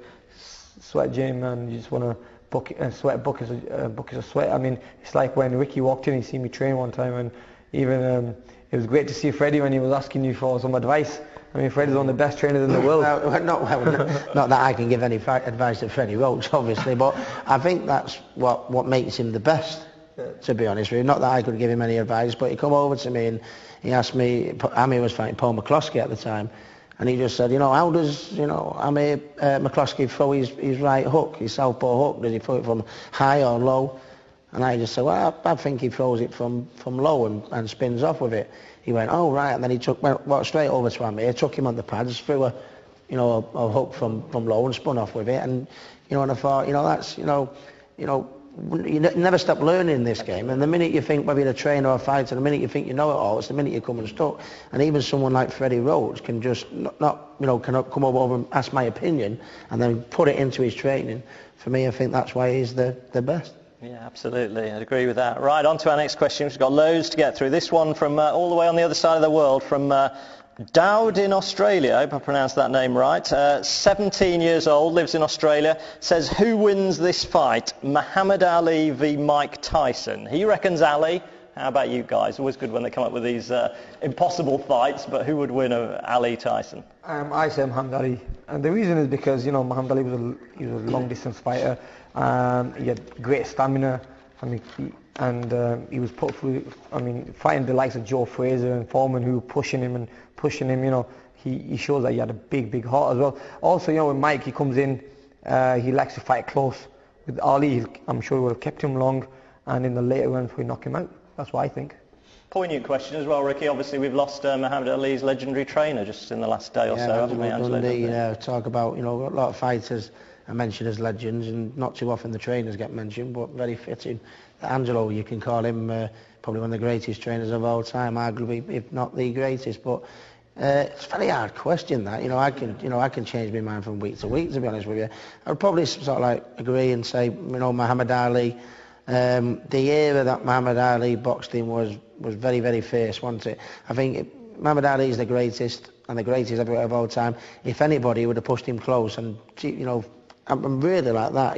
sweat gym, and you just want to bucket and sweat. Buckets of sweat. I mean, it's like when Ricky walked in, he seen me train one time, and even it was great to see Freddie when he was asking you for some advice. I mean, Freddie's one of the best trainers in the world. Not that I can give any advice to Freddie Roach, obviously, but I think that's what makes him the best. To be honest with you, not that I could give him any advice, but he come over to me and he asked me. Amir was fighting Paul McCloskey at the time. And he just said, you know, how does, you know, Amir McCloskey throw his right hook, his southpaw hook? Does he throw it from high or low? And I just said, well, I think he throws it from low and spins off with it. He went, oh, right. And then he walked straight over to Amir, took him on the pads, threw a hook from low and spun off with it. And, you know, and I thought, you know, that's, you know, you never stop learning in this game, and the minute you think whether you're a trainer or a fighter, the minute you think you know it all, it's the minute you come unstuck. And even someone like Freddie Roach can just cannot come over and ask my opinion and then put it into his training. For me, I think that's why he's the best. Yeah, absolutely. I'd agree with that. Right, on to our next question. We've got loads to get through. This one from all the way on the other side of the world, from Dowd in Australia, I hope I pronounced that name right, 17 years old, lives in Australia, says, who wins this fight, Muhammad Ali v Mike Tyson? He reckons Ali. How about you guys? Always good when they come up with these impossible fights, but who would win Ali Tyson? I say Muhammad Ali, and the reason is because, you know, Muhammad Ali was a long distance fighter. He had great stamina. I mean, he was put through, I mean, fighting the likes of Joe Fraser and Foreman, who were pushing him, you know, he shows that he had a big heart as well. Also, you know, when Mike, he comes in, he likes to fight close. With Ali, I'm sure he would have kept him long, and in the later rounds we knock him out. That's what I think. Poignant question as well, Ricky. Obviously, we've lost Muhammad Ali's legendary trainer just in the last day or so, haven't we, Angelo? Talk about, a lot of fighters are mentioned as legends, and not too often the trainers get mentioned, but very fitting. Angelo, you can call him probably one of the greatest trainers of all time, arguably, if not the greatest. But it's a very hard question, that. I can change my mind from week to week, to be honest with you. I'd probably sort of like agree and say, Muhammad Ali. The era that Muhammad Ali boxed in was very, very fierce, wasn't it? I think Muhammad Ali is the greatest, and the greatest ever of all time. If anybody would have pushed him close, and I'm really like that.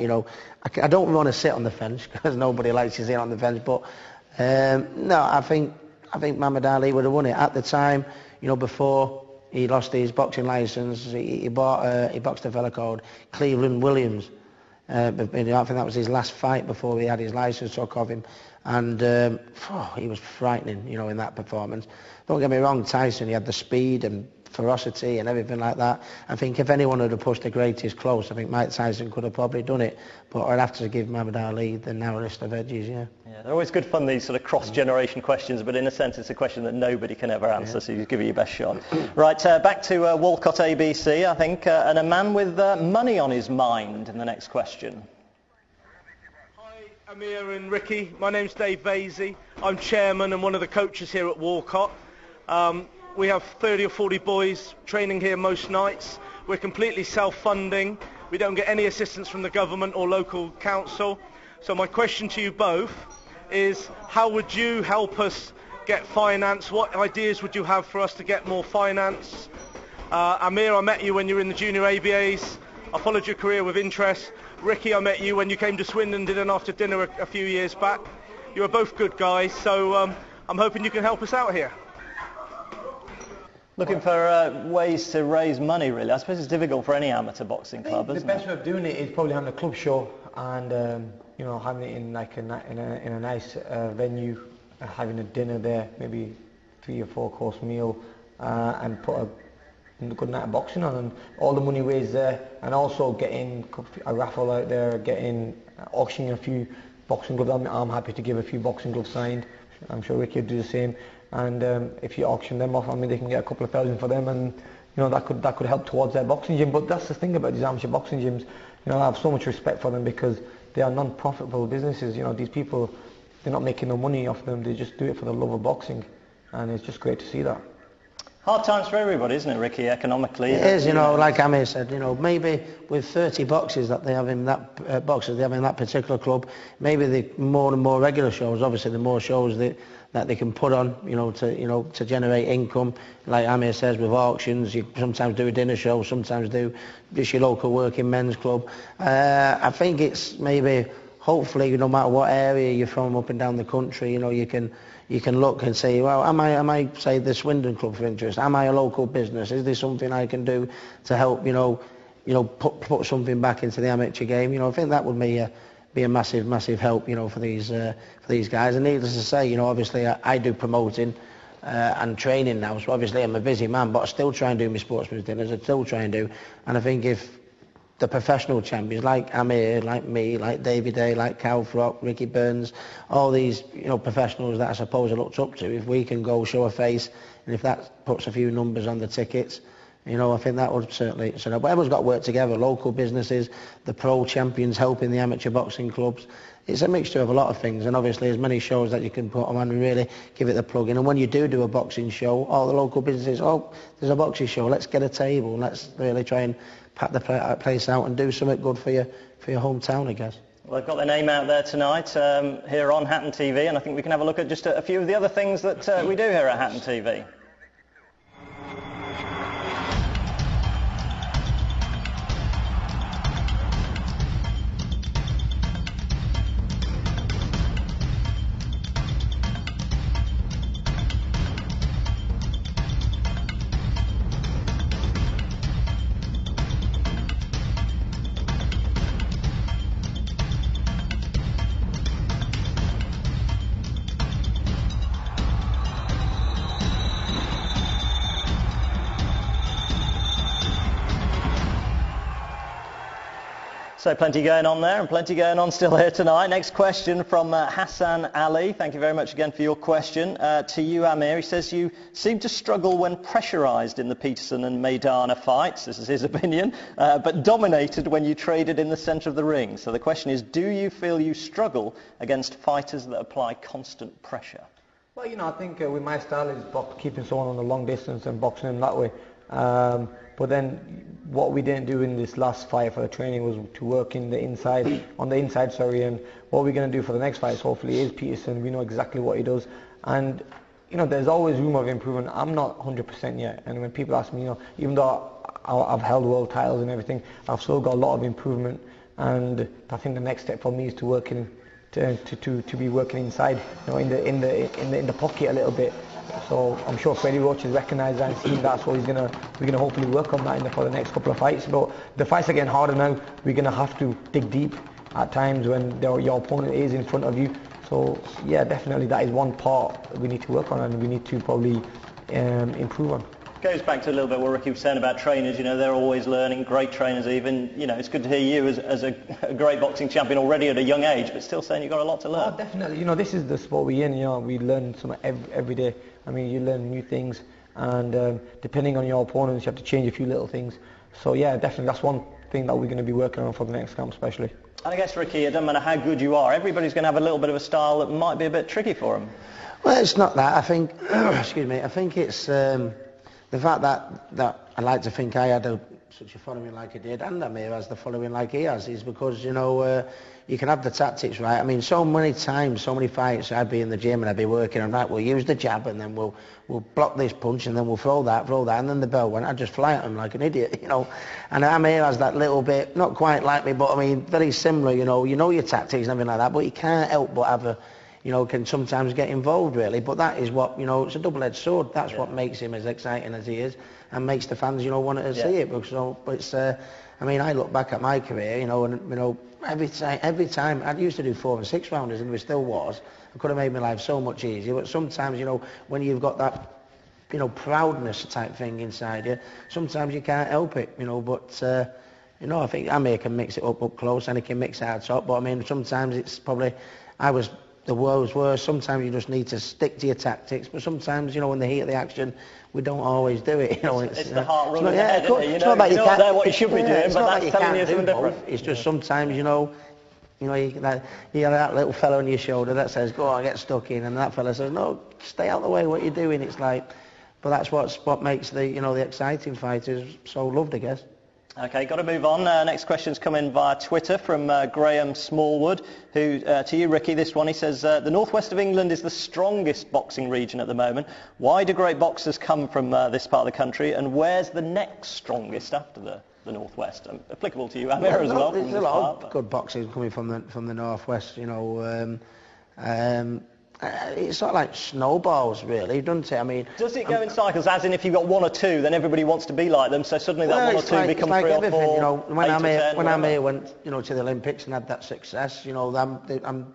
I don't want to sit on the fence because nobody likes to sit on the fence. But no, I think Muhammad Ali would have won it at the time. Before he lost his boxing license, he boxed a fella called Cleveland Williams. I think that was his last fight before he had his license took off him, and he was frightening, in that performance. Don't get me wrong, Tyson, he had the speed and ferocity and everything like that. I think if anyone would have pushed the greatest close, I think Mike Tyson could have probably done it. But I'd have to give Muhammad Ali the narrowest of edges, yeah. Yeah, they're always good fun, these sort of cross-generation questions, but in a sense it's a question that nobody can ever answer, so you give it your best shot. Right, back to Walcott ABC, I think, and a man with money on his mind in the next question. Hi, Amir and Ricky. My name's Dave Vasey. I'm chairman and one of the coaches here at Walcott. We have 30 or 40 boys training here most nights. We're completely self-funding. We don't get any assistance from the government or local council. So my question to you both is, how would you help us get finance? What ideas would you have for us to get more finance? Amir, I met you when you were in the junior ABAs. I followed your career with interest. Ricky, I met you when you came to Swindon, did an after dinner a few years back. You are both good guys, so I'm hoping you can help us out here. Looking for ways to raise money, really. I suppose it's difficult for any amateur boxing club, isn't it? The best way of doing it is probably having a club show and having it in like in a nice venue, having a dinner there, maybe 3 or 4 course meal, and put a good night of boxing on, and all the money raised there, and also getting a raffle out there, auctioning a few boxing gloves. I'm happy to give a few boxing gloves signed. I'm sure Ricky would do the same. And if you auction them off, they can get a couple of thousand for them, and that could help towards their boxing gym. But that's the thing about these amateur boxing gyms. I have so much respect for them because they are non-profitable businesses. These people, they're not making no money off them. They just do it for the love of boxing, and it's just great to see that. Hard times for everybody, isn't it, Ricky, economically? It is, like Amir said, maybe with 30 boxes that they have in that that particular club, maybe the more and more regular shows, obviously the more shows that they can put on, to generate income. Like Amir says, with auctions, you sometimes do a dinner show, sometimes do just your local working men's club. I think it's maybe, hopefully, no matter what area you're from up and down the country, you can look and say, well, am I say the Swindon Club for interest? Am I a local business? Is there something I can do to help, put something back into the amateur game? I think that would be a massive help, for these guys. And needless to say, obviously I do promoting and training now, so obviously I'm a busy man, but I still try and do my sportsman's dinners. I still try and do, and I think if the professional champions like Amir, like me, like Davey Day, like Cal Frock, Ricky Burns, all these professionals that I suppose I looked up to, if we can go show a face, and if that puts a few numbers on the tickets, I think that would certainly. But everyone's got to work together. Local businesses, the pro champions helping the amateur boxing clubs. It's a mixture of a lot of things, and obviously as many shows that you can put on and really give it the plug in. And when you do a boxing show, all the local businesses, there's a boxing show, let's get a table, let's really try and pack the place out and do something good for your hometown, I guess. Well, they've got their name out there tonight here on Hatton TV, and I think we can have a look at just a few of the other things that we do here at Hatton TV. So plenty going on there and plenty going on still here tonight. Next question from Hassan Ali. Thank you very much again for your question. To you, Amir, he says you seem to struggle when pressurised in the Peterson and Maidana fights, this is his opinion, but dominated when you traded in the centre of the ring. So the question is, do you feel you struggle against fighters that apply constant pressure? Well, I think with my style is keeping someone on the long distance and boxing him that way. But then what we didn't do in this last fight for the training was to work on the inside, and what we're going to do for the next fight hopefully is Peterson. We know exactly what he does, and there's always room of improvement. I'm not 100% yet, and when people ask me, even though I've held world titles and everything, I've still got a lot of improvement, and I think the next step for me is to work to be working inside, in the pocket a little bit. So I'm sure Freddie Roach has recognised that and seen that, so we're gonna hopefully work on that for the next couple of fights. But the fights are getting harder now. We're gonna have to dig deep at times when your opponent is in front of you. So yeah, definitely that is one part we need to work on and we need to probably improve on. Goes back to a little bit what Ricky was saying about trainers. They're always learning, great trainers even. It's good to hear you as a great boxing champion already at a young age, but still saying you've got a lot to learn. Oh, definitely. This is the sport we're in. We learn something every day. I mean, you learn new things, and depending on your opponents, you have to change a few little things. So yeah, definitely that's one thing that we're going to be working on for the next camp especially. And I guess, Ricky, it doesn't matter how good you are, everybody's going to have a little bit of a style that might be a bit tricky for them. Well, it's not that. I think, excuse me, I think it's the fact that I like to think I had such a following like I did, and Amir has the following like he has, is because, you can have the tactics right. I mean, so many times, so many fights, I'd be in the gym and I'd be working on that. We'll use the jab and then we'll block this punch and then we'll throw that, and then the bell went. I'd just fly at him like an idiot, And Amir has that little bit, not quite like me, but I mean, very similar, you know your tactics and everything like that, but you can't help but have can sometimes get involved really. But that is what, it's a double-edged sword. That's what makes him as exciting as he is and makes the fans, want to see it. But it's, I mean, I look back at my career, and every time I used to do 4 and 6 rounders, and there still was. It could have made my life so much easier. But sometimes, when you've got that, proudness type thing inside you, sometimes you can't help it, But I think Amir can mix it up close, and he can mix it out top. But I mean, sometimes it's probably the world's worst. Sometimes you just need to stick to your tactics, but sometimes, in the heat of the action, we don't always do it. It's the heart running ahead, isn't it? It's not like you can't know what you should be doing, but that's telling you something different. It's just sometimes, you have that little fellow on your shoulder that says, go on, get stuck in, and that fella says, no, stay out of the way, what you're doing. It's like, but that's what makes the, the exciting fighters so loved, I guess. Okay, got to move on. Next question's come in via Twitter from Graham Smallwood, who, to you, Ricky, this one, he says, the northwest of England is the strongest boxing region at the moment. Why do great boxers come from this part of the country, and where's the next strongest after the northwest? Applicable to you, Amir, as well. There's a lot of good boxers coming from the northwest, it's sort of like snowballs, really, doesn't it? I mean, does it go in cycles? As in, if you've got 1 or 2, then everybody wants to be like them. So suddenly that 1 or 2 become 3 or 4. When Amir went, to the Olympics and had that success, I'm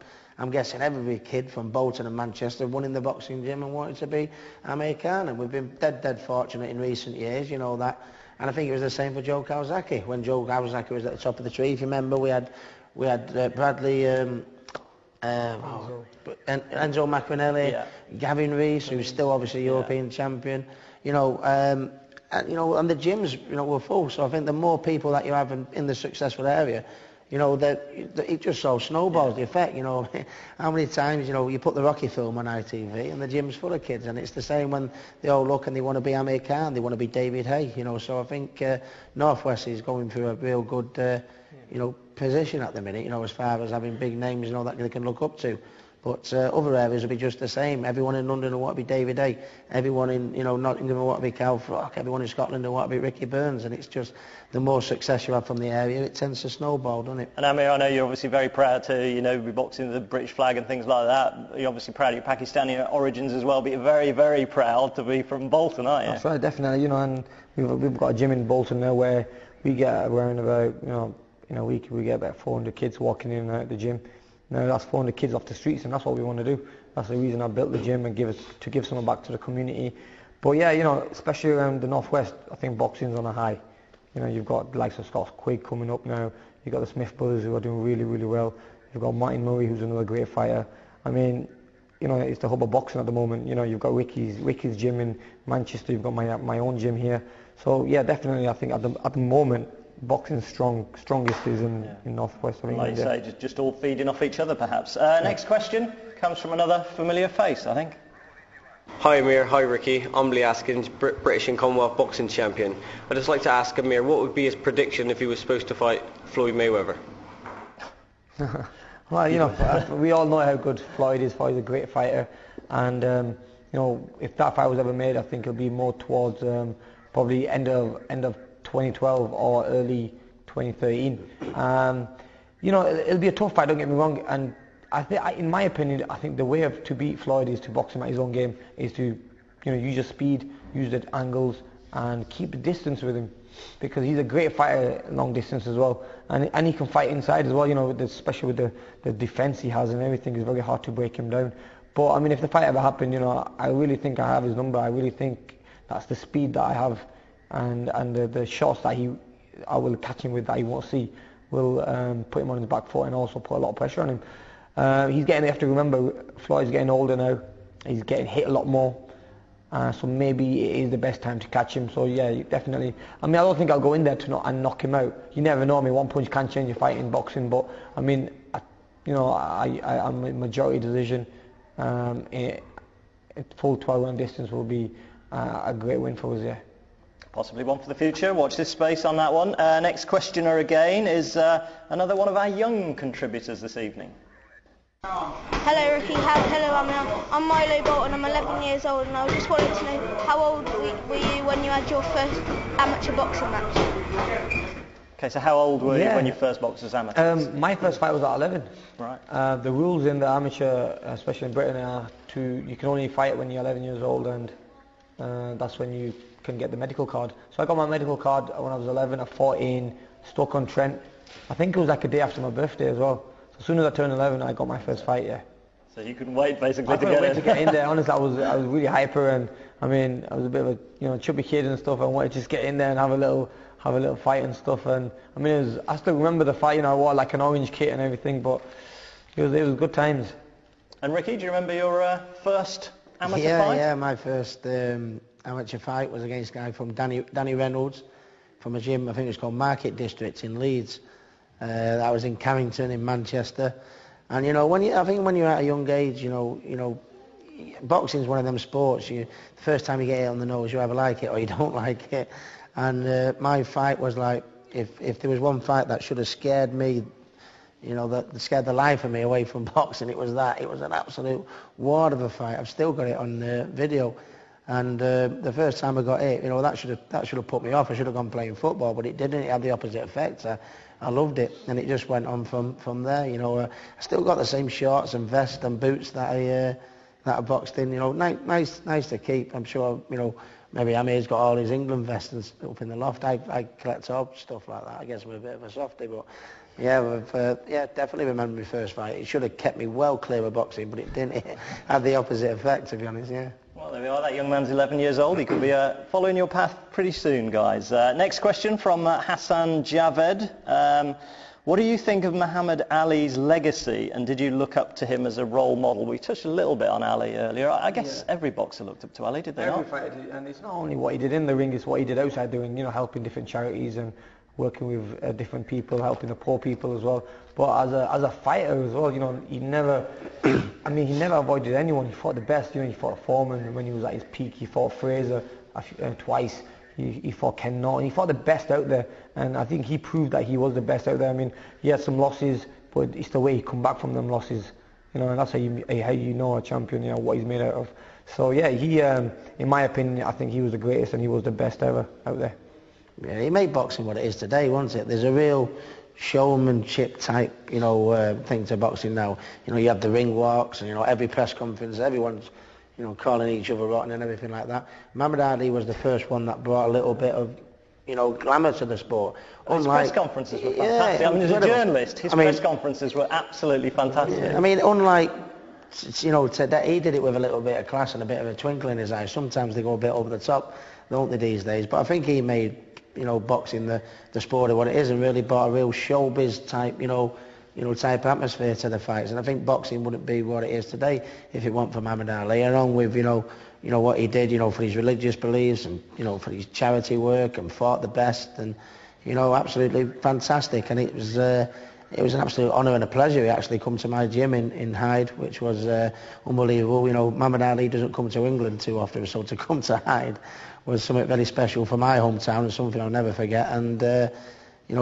guessing every kid from Bolton and Manchester won in the boxing gym and wanted to be Amir Khan, and we've been dead fortunate in recent years, that. And I think it was the same for Joe Kawasaki. When Joe Kawasaki was at the top of the tree, if you remember, we had Bradley. Enzo Macronelli, Gavin Rees, who's still obviously European champion, and the gyms, were full. So I think the more people that you have in the successful area, it just so snowballs the effect. How many times, you put the Rocky film on ITV and the gym's full of kids, and it's the same when they all look and they want to be Amir Khan, they want to be David Hay, So I think Northwest is going through a real good, position at the minute, as far as having big names, that they can look up to. But other areas will be just the same. Everyone in London will want to be David Hay. Everyone in, Nottingham will want to be Cal Frock. Everyone in Scotland will want to be Ricky Burns. And it's just, the more success you have from the area, it tends to snowball, doesn't it? And Amir, I know you're obviously very proud to, be boxing the British flag and things like that. You're obviously proud of your Pakistani origins as well, but you're very, very proud to be from Bolton, aren't you? That's right, definitely. And we've got a gym in Bolton now where we get around about, in a week we get about 400 kids walking in and out the gym. Now that's 400 kids off the streets, and that's what we want to do. That's the reason I built the gym, and to give something back to the community. But yeah, especially around the northwest, I think boxing's on a high. You know, you've got the likes of Scott Quigg coming up now. You've got the Smith brothers who are doing really, really well. You've got Martin Murray, who's another great fighter. I mean, you know, it's the hub of boxing at the moment. You know, you've got Ricky's gym in Manchester. You've got my own gym here. So yeah, definitely, I think at the moment, boxing's strongest is in Northwest of England. Like you say, just all feeding off each other, perhaps. Next question comes from another familiar face, I think. Hi Amir, hi Ricky. I'm Lee Askins, British and Commonwealth boxing champion. I'd just like to ask Amir, what would be his prediction if he was supposed to fight Floyd Mayweather? Well, you know, we all know how good Floyd is. Floyd's a great fighter, and you know, if that fight was ever made, I think it'll be more towards probably end of 2012 or early 2013. You know, it'll be a tough fight. Don't get me wrong, and in my opinion, I think the way to beat Floyd is to box him at his own game, is to, you know, use your speed, use the angles, and keep the distance with him, because he's a great fighter long distance as well, and he can fight inside as well. You know, especially with the defense he has and everything, it's very hard to break him down. But I mean, if the fight ever happened, you know, I really think I have his number. I really think that's the speed that I have, and the shots that I will catch him with that he won't see will put him on his back foot and also put a lot of pressure on him. You have to remember, Floyd's getting older now. He's getting hit a lot more. So maybe it is the best time to catch him. So yeah, definitely. I mean, I don't think I'll go in there and knock him out. You never know. I mean, one punch can change a fight in boxing. But I mean, I'm a majority decision. Full 12-round distance will be a great win for us, yeah. Possibly one for the future. Watch this space on that one. Next questioner again is another one of our young contributors this evening. Hello Ricky, hello Amir. I'm Milo Bolton, I'm 11 years old, and I just wanted to know, how old were you when you had your first amateur boxing match? Okay, so how old were you when you first boxed as amateur? My first fight was at 11. Right. The rules in the amateur, especially in Britain, are you can only fight when you're 11 years old, and that's when you can get the medical card. So I got my medical card when I was 11. I fought in Stoke-on-Trent. I think it was like a day after my birthday as well. So as soon as I turned 11, I got my first fight, yeah. So you couldn't wait, basically, I couldn't wait to get in there. Honestly, I was really hyper, and I mean, I was a bit of a chubby kid and stuff. I wanted to just get in there and have a little fight and stuff. And I mean, I still remember the fight. You know, I wore like an orange kit and everything, but it was good times. And Ricky, do you remember your first amateur fight? Yeah, my first amateur fight was against a guy from Danny Reynolds, from a gym, I think it was called Market District in Leeds. That was in Carrington in Manchester. And you know, I think when you're at a young age, you know, boxing's one of them sports. The first time you get hit on the nose, you either like it or you don't like it. And my fight was like, if there was one fight that should have scared me, you know, that scared the life of me away from boxing, it was that. It was an absolute war of a fight. I've still got it on video. And the first time I got hit, you know, that should have put me off. I should have gone playing football, but it didn't. It had the opposite effect. I loved it, and it just went on from there. You know, I still got the same shorts and vest and boots that I boxed in. You know, nice to keep. I'm sure, you know, maybe Amir's got all his England vests up in the loft. I collect all stuff like that. I guess I'm a bit of a softie, but yeah, definitely remember my first fight. It should have kept me well clear of boxing, but it didn't. It had the opposite effect, to be honest. Yeah. Well, there we are. That young man's 11 years old. He could be following your path pretty soon, guys. Next question from Hassan Javed. What do you think of Muhammad Ali's legacy, and did you look up to him as a role model? We touched a little bit on Ali earlier. I guess every boxer looked up to Ali, did they not? Every fighter did, and it's not only what he did in the ring, it's what he did outside the ring, you know, helping different charities and working with different people, helping the poor people as well. But as a fighter as well, you know, he never avoided anyone. He fought the best. You know, he fought Foreman when he was at his peak. He fought Fraser twice. He fought Ken Norton. He fought the best out there, and I think he proved that he was the best out there. I mean, he had some losses, but it's the way he come back from them losses, you know, and that's how you know a champion, you know, what he's made out of. So yeah, he, in my opinion, I think he was the greatest and he was the best ever out there. Yeah, he made boxing what it is today, wasn't it? There's a real showmanship type, you know, thing to boxing now. You know, you have the ring walks, and you know, every press conference, everyone's, you know, calling each other rotten and everything like that. Muhammad Ali was the first one that brought a little bit of, you know, glamour to the sport. His press conferences were fantastic. Yeah, I mean, as a journalist, his press conferences were absolutely fantastic. Yeah, I mean, unlike, you know, today, he did it with a little bit of class and a bit of a twinkle in his eye. Sometimes they go a bit over the top, don't they, these days? But I think he made boxing the sport of what it is, and really brought a real showbiz type, type atmosphere to the fights. And I think boxing wouldn't be what it is today if it weren't for Muhammad Ali, along with, what he did, for his religious beliefs and, for his charity work, and fought the best, and, absolutely fantastic. And it was an absolute honour and a pleasure. He actually come to my gym in Hyde, which was unbelievable. Muhammad Ali doesn't come to England too often, so to come to Hyde was something very special for my hometown and something I'll never forget. And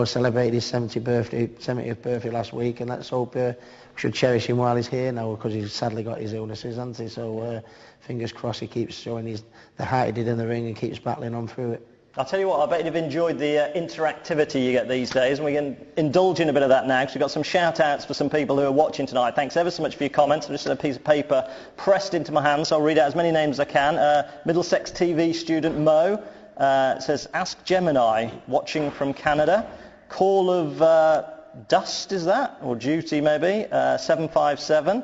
celebrated his 70th birthday last week, and let's hope we should cherish him while he's here now, because he's sadly got his illnesses, hasn't he? So fingers crossed he keeps showing the heart he did in the ring and keeps battling on through it. I'll tell you what, I bet you've enjoyed the interactivity you get these days, and we can indulge in a bit of that now, because we've got some shout-outs for some people who are watching tonight. Thanks ever so much for your comments. I've just had a piece of paper pressed into my hand, so I'll read out as many names as I can. Middlesex TV student Mo says, Ask Gemini, watching from Canada. Call of Dust, is that? Or Duty, maybe. 757.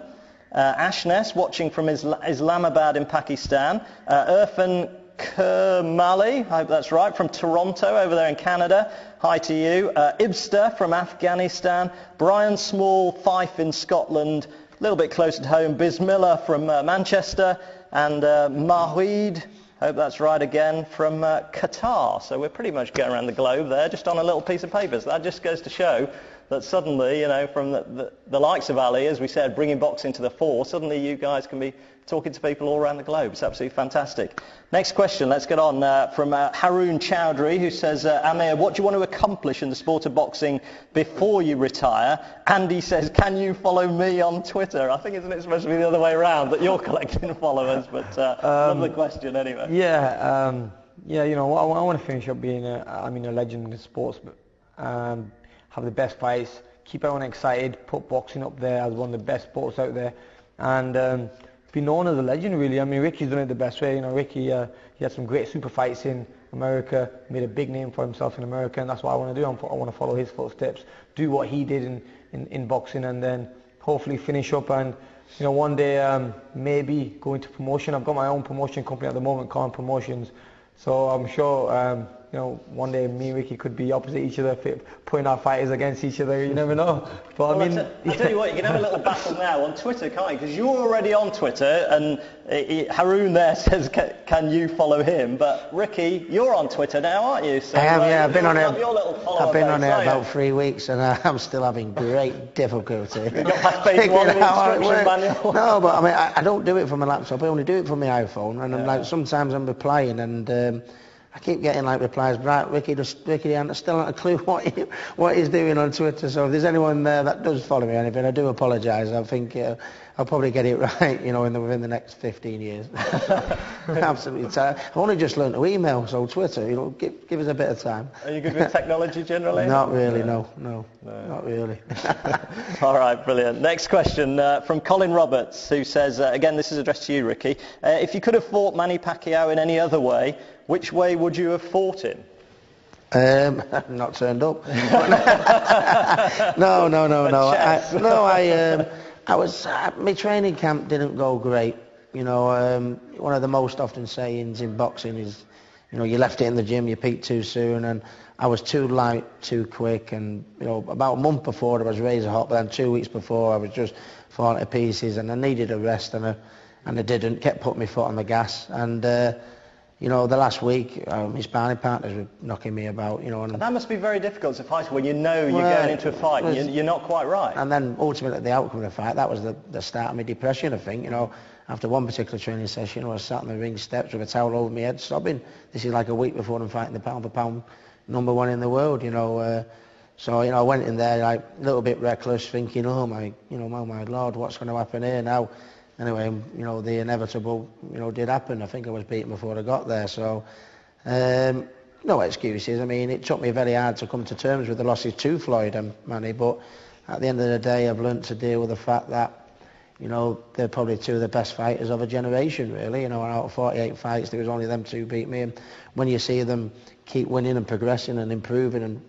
Ashness, watching from Islamabad in Pakistan. Irfan Kermali, I hope that's right, from Toronto over there in Canada. Hi to you. Ibster from Afghanistan. Brian Small, Fife in Scotland. A little bit closer to home. Bismillah from Manchester. And Mahid, hope that's right again, from Qatar. So we're pretty much going around the globe there, just on a little piece of paper. So that just goes to show that suddenly, from the likes of Ali, as we said, bringing boxing to the fore, suddenly you guys can be talking to people all around the globe. It's absolutely fantastic. Next question, let's get on from Haroon Chowdhury, who says, Amir, what do you want to accomplish in the sport of boxing before you retire? Andy says, can you follow me on Twitter? I think, isn't it supposed to be the other way around, that you're collecting followers? But lovely question anyway. Yeah, I want to finish up being a legend in the sports, but have the best fights, keep everyone excited, put boxing up there as one of the best sports out there, and be known as a legend, really. I mean, Ricky's done it the best way. Ricky, he had some great super fights in America, made a big name for himself in America, and that's what I want to do. I want to follow his footsteps, do what he did in boxing, and then hopefully finish up and, one day maybe go into promotion. I've got my own promotion company at the moment, Khan Promotions, so I'm sure one day me and Ricky could be opposite each other, putting our fighters against each other. You never know. But well, I tell you what, you can have a little battle now on Twitter, can't you? Because you're already on Twitter, and Haroon there says, can you follow him? But Ricky, you're on Twitter now, aren't you? So, I am, yeah. I've been on it base, about 3 weeks, and I'm still having great difficulty. You've got past page one of the instruction manual. No, but I don't do it from my laptop. I only do it from my iPhone, and sometimes I'm replying, and I keep getting replies, right, Ricky still not a clue what he's doing on Twitter. So if there's anyone there that does follow me or anything, I do apologise. I think I'll probably get it right, within the next 15 years. Absolutely tired. I've only just learned to email, so Twitter, give us a bit of time. Are you good with technology generally? Not really, no, not really. All right, brilliant. Next question from Colin Roberts, who says, again, this is addressed to you, Ricky. If you could have fought Manny Pacquiao in any other way, which way would you have fought him? Not turned up. No. My training camp didn't go great. One of the most often sayings in boxing is, you left it in the gym, you peaked too soon, and I was too light, too quick, and about a month before I was razor hot, but then 2 weeks before I was just falling to pieces, and I needed a rest, and I didn't. Kept putting my foot on the gas, and the last week, my sparring partners were knocking me about, And that must be very difficult to fight when you're going into a fight and you're not quite right. And then ultimately the outcome of the fight, that was the start of my depression, I think. After one particular training session, I was sat on the ring steps with a towel over my head sobbing. This is like a week before I'm fighting the pound-for-pound #1 in the world, So, I went in there a little bit reckless, thinking, oh my Lord, what's going to happen here now? Anyway, the inevitable, did happen. I think I was beaten before I got there. So, no excuses. I mean, it took me very hard to come to terms with the losses to Floyd and Manny, but at the end of the day, I've learnt to deal with the fact that, they're probably two of the best fighters of a generation, really. Out of 48 fights, there was only them two beat me. And when you see them keep winning and progressing and improving and,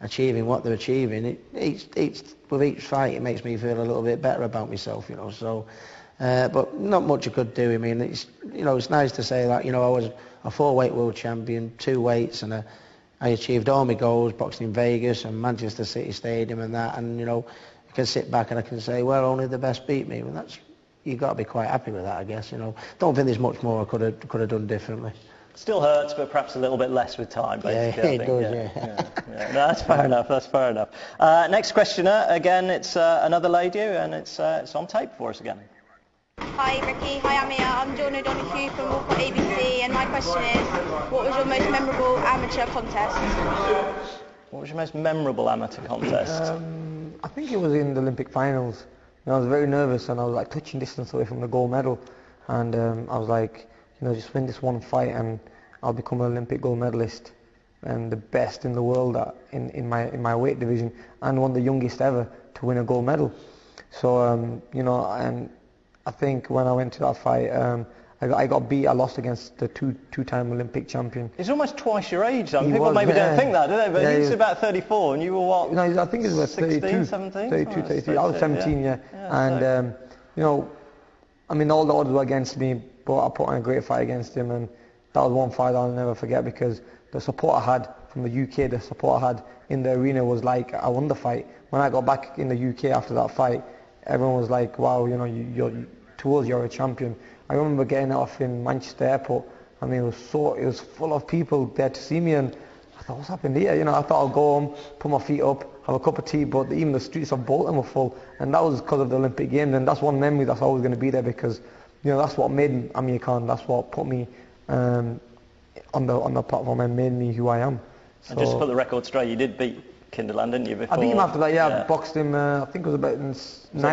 achieving what they're achieving, with each fight, it makes me feel a little bit better about myself, So, but not much I could do. I mean, it's nice to say that, I a 4-weight world champion, 2 weights, and I achieved all my goals, boxing in Vegas and Manchester City Stadium and that, and you know, I can sit back and I can say, well, only the best beat me. Well, you've got to be quite happy with that, I guess. You know, don't think there's much more I could have done differently. Still hurts, but perhaps a little bit less with time, basically. Yeah, it does, yeah. No, that's fair enough. That's fair enough. Next questioner, again, it's another lady, and it's on tape for us again. Hi Ricky, hi Amir, I'm John O'Donoghue from Walcott ABC, and my question is, what was your most memorable amateur contest? What was your most memorable amateur contest? I think it was in the Olympic finals. I was very nervous, and I was like touching distance away from the gold medal, and I was like, you know, just win this one fight and I'll become an Olympic gold medalist and the best in the world in my weight division, and one of the youngest ever to win a gold medal. So you know, and I think when I went to that fight, I got beat. I lost against the two-time Olympic champion. He's almost twice your age, though. People maybe don't think that, do they? But he's about 34, and you were what? No, I think he was about 32, 17? 32, 33. I was 17, yeah. And you know, I mean, all the odds were against me, but I put on a great fight against him, and that was one fight I'll never forget, because the support I had from the UK, the support I had in the arena was like I won the fight. When I got back in the UK after that fight, everyone was like, wow, you know, you're a champion. I remember getting off in Manchester Airport. I mean, it was full of people there to see me, and I thought, what's happened here? You know, I thought I'd go home, put my feet up, have a cup of tea, but even the streets of Bolton were full, and that was because of the Olympic Games, and that's one memory that's always going to be there, because, you know, that's what made Amir Khan, that's what put me on the platform and made me who I am. And just to put the record straight, you did beat Kinderland, didn't you? Before? I beat him after that, I boxed him, I think it was about 9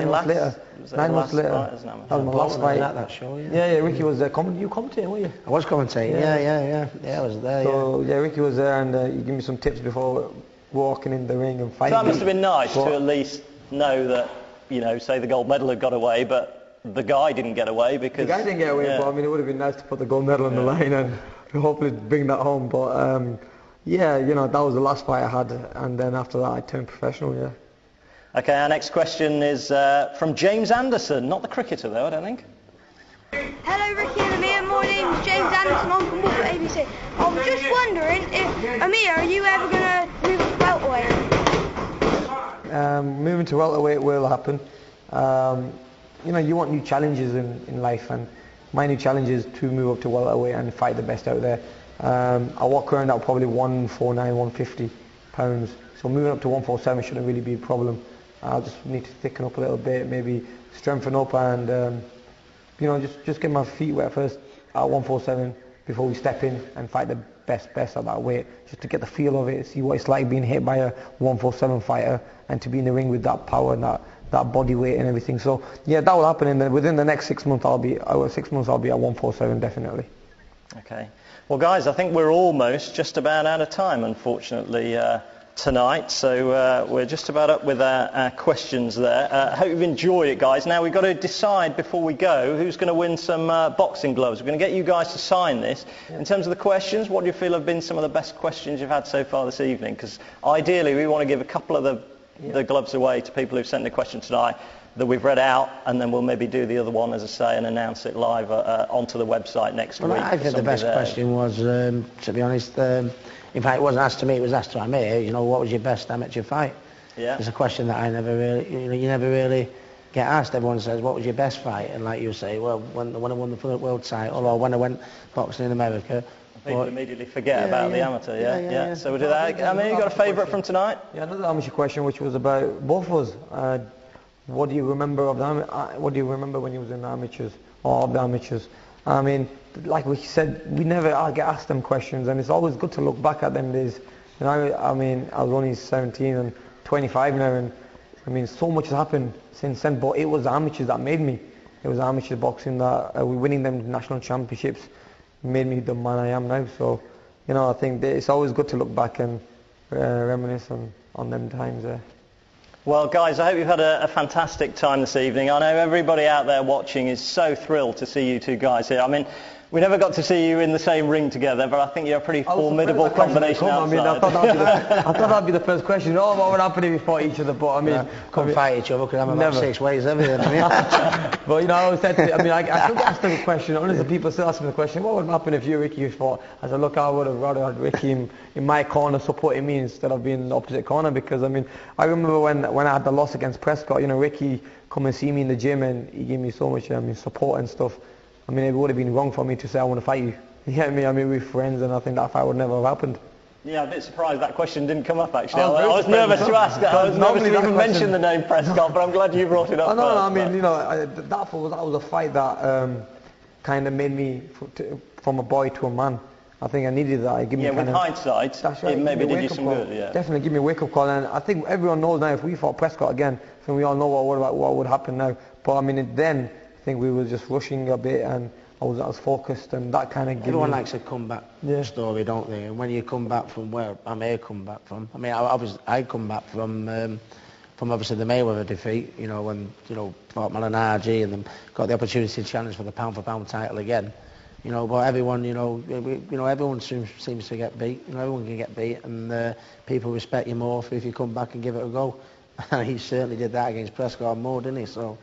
months later. 9 months later. That was my last fight. That show, yeah, Ricky was there. You commentating, weren't you? I was commentating, yeah, I was there, so, yeah, Ricky was there, and he gave me some tips before walking in the ring and fighting. So that must have been nice to at least know that, you know, say the gold medal had got away, but the guy didn't get away because... The guy didn't get away, but I mean, it would have been nice to put the gold medal on the line and hopefully bring that home, but... yeah, you know, that was the last fight I had, and then after that I turned professional, yeah. Okay, our next question is from James Anderson, not the cricketer though, I don't think. Hello Ricky and Amir, my name's James Anderson, I'm from Walcott ABC. I was just wondering if, Amir, are you ever going to move to welterweight? Moving to welterweight will happen. You know, you want new challenges in life, and my new challenge is to move up to welterweight and fight the best out there. I walk around at probably 149, 150 pounds, so moving up to 147 shouldn't really be a problem. I just need to thicken up a little bit, maybe strengthen up, and you know, just get my feet wet first at 147 before we step in and fight the best at that weight, just to get the feel of it, see what it's like being hit by a 147 fighter, and to be in the ring with that power and that body weight and everything. So yeah, that will happen, and within the next 6 months I'll be at 147 definitely. Okay. Well, guys, I think we're almost just about out of time, unfortunately, tonight. So we're just about up with our questions there. I hope you've enjoyed it, guys. Now, we've got to decide before we go who's going to win some boxing gloves. We're going to get you guys to sign this. In terms of the questions, what do you feel have been some of the best questions you've had so far this evening? Because ideally, we want to give a couple of the gloves away to people who've sent the question tonight that we've read out, and then we'll maybe do the other one, as I say, and announce it live onto the website next week. I think the best question was, to be honest, in fact, it wasn't asked to me, it was asked to Amir, you know, what was your best amateur fight? Yeah. It's a question that I never really, you never really get asked. Everyone says, what was your best fight? And like you say, well, when I won the world title, or when I went boxing in America. People immediately forget about the amateur, yeah. So we'll do that. I mean, you got a favourite from tonight? Yeah, another amateur question, which was about both of us. What do you remember of what do you remember when you was in the amateurs, or of the amateurs? I mean, like we said, we never get asked them questions, and it's always good to look back at them days. You know, I mean, I was only 17 and 25 now, and I mean, so much has happened since then. But it was the amateurs that made me. It was amateur boxing that we're winning them national championships made me the man I am now. So, you know, I think it's always good to look back and reminisce on them times there. Well, guys, I hope you've had a fantastic time this evening. I know everybody out there watching is so thrilled to see you two guys here. I mean, We never got to see you in the same ring together, but I think you're a pretty formidable combination outside. I thought that'd be the first question. Oh, what would happen if we fought each other? But I mean, couldn't fight each other because I'm about 6 ways everything. But you know, I always said to, I mean, I still get asked the question. Honestly, people still ask me the question, what would happen if you, Ricky, fought? I said, look, I would have rather had Ricky in my corner supporting me instead of being in the opposite corner, because I mean, I remember when I had the loss against Prescott, you know, Ricky come and see me in the gym and he gave me so much support and stuff. I mean, it would have been wrong for me to say I want to fight you. You get me? I mean, we're friends, and I think that fight would never have happened. Yeah, I'm a bit surprised that question didn't come up, actually. I was nervous to ask that. I was nervous to even mention the name Prescott, but I'm glad you brought it up. No, I mean, you know, that was a fight that kind of made me from a boy to a man. I think I needed that. It gave me with hindsight, that's right, it maybe did you some good. Yeah. Definitely give me a wake-up call, and I think everyone knows now if we fought Prescott again, then we all know what would happen now. But I mean, then I think we were just rushing a bit, and I was focused, and that kind of everyone likes a comeback story, don't they? And when you come back from where Amir come back from, I mean, I come back from obviously the Mayweather defeat, you know, when fought Manny and then got the opportunity to challenge for the pound for pound title again, you know. But everyone, everyone seems to get beat. You know, everyone can get beat, and people respect you more if you come back and give it a go. And he certainly did that against Prescott more, didn't he? So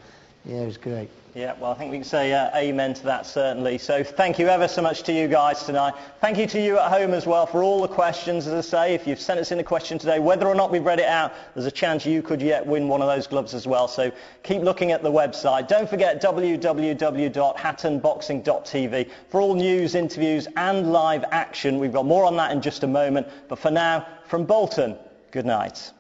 yeah, it was great. Yeah, well, I think we can say amen to that, certainly. So thank you ever so much to you guys tonight. Thank you to you at home as well for all the questions. As I say, if you've sent us in a question today, whether or not we've read it out, there's a chance you could yet win one of those gloves as well. So keep looking at the website. Don't forget www.hattonboxing.tv for all news, interviews and live action. We've got more on that in just a moment. But for now, from Bolton, good night.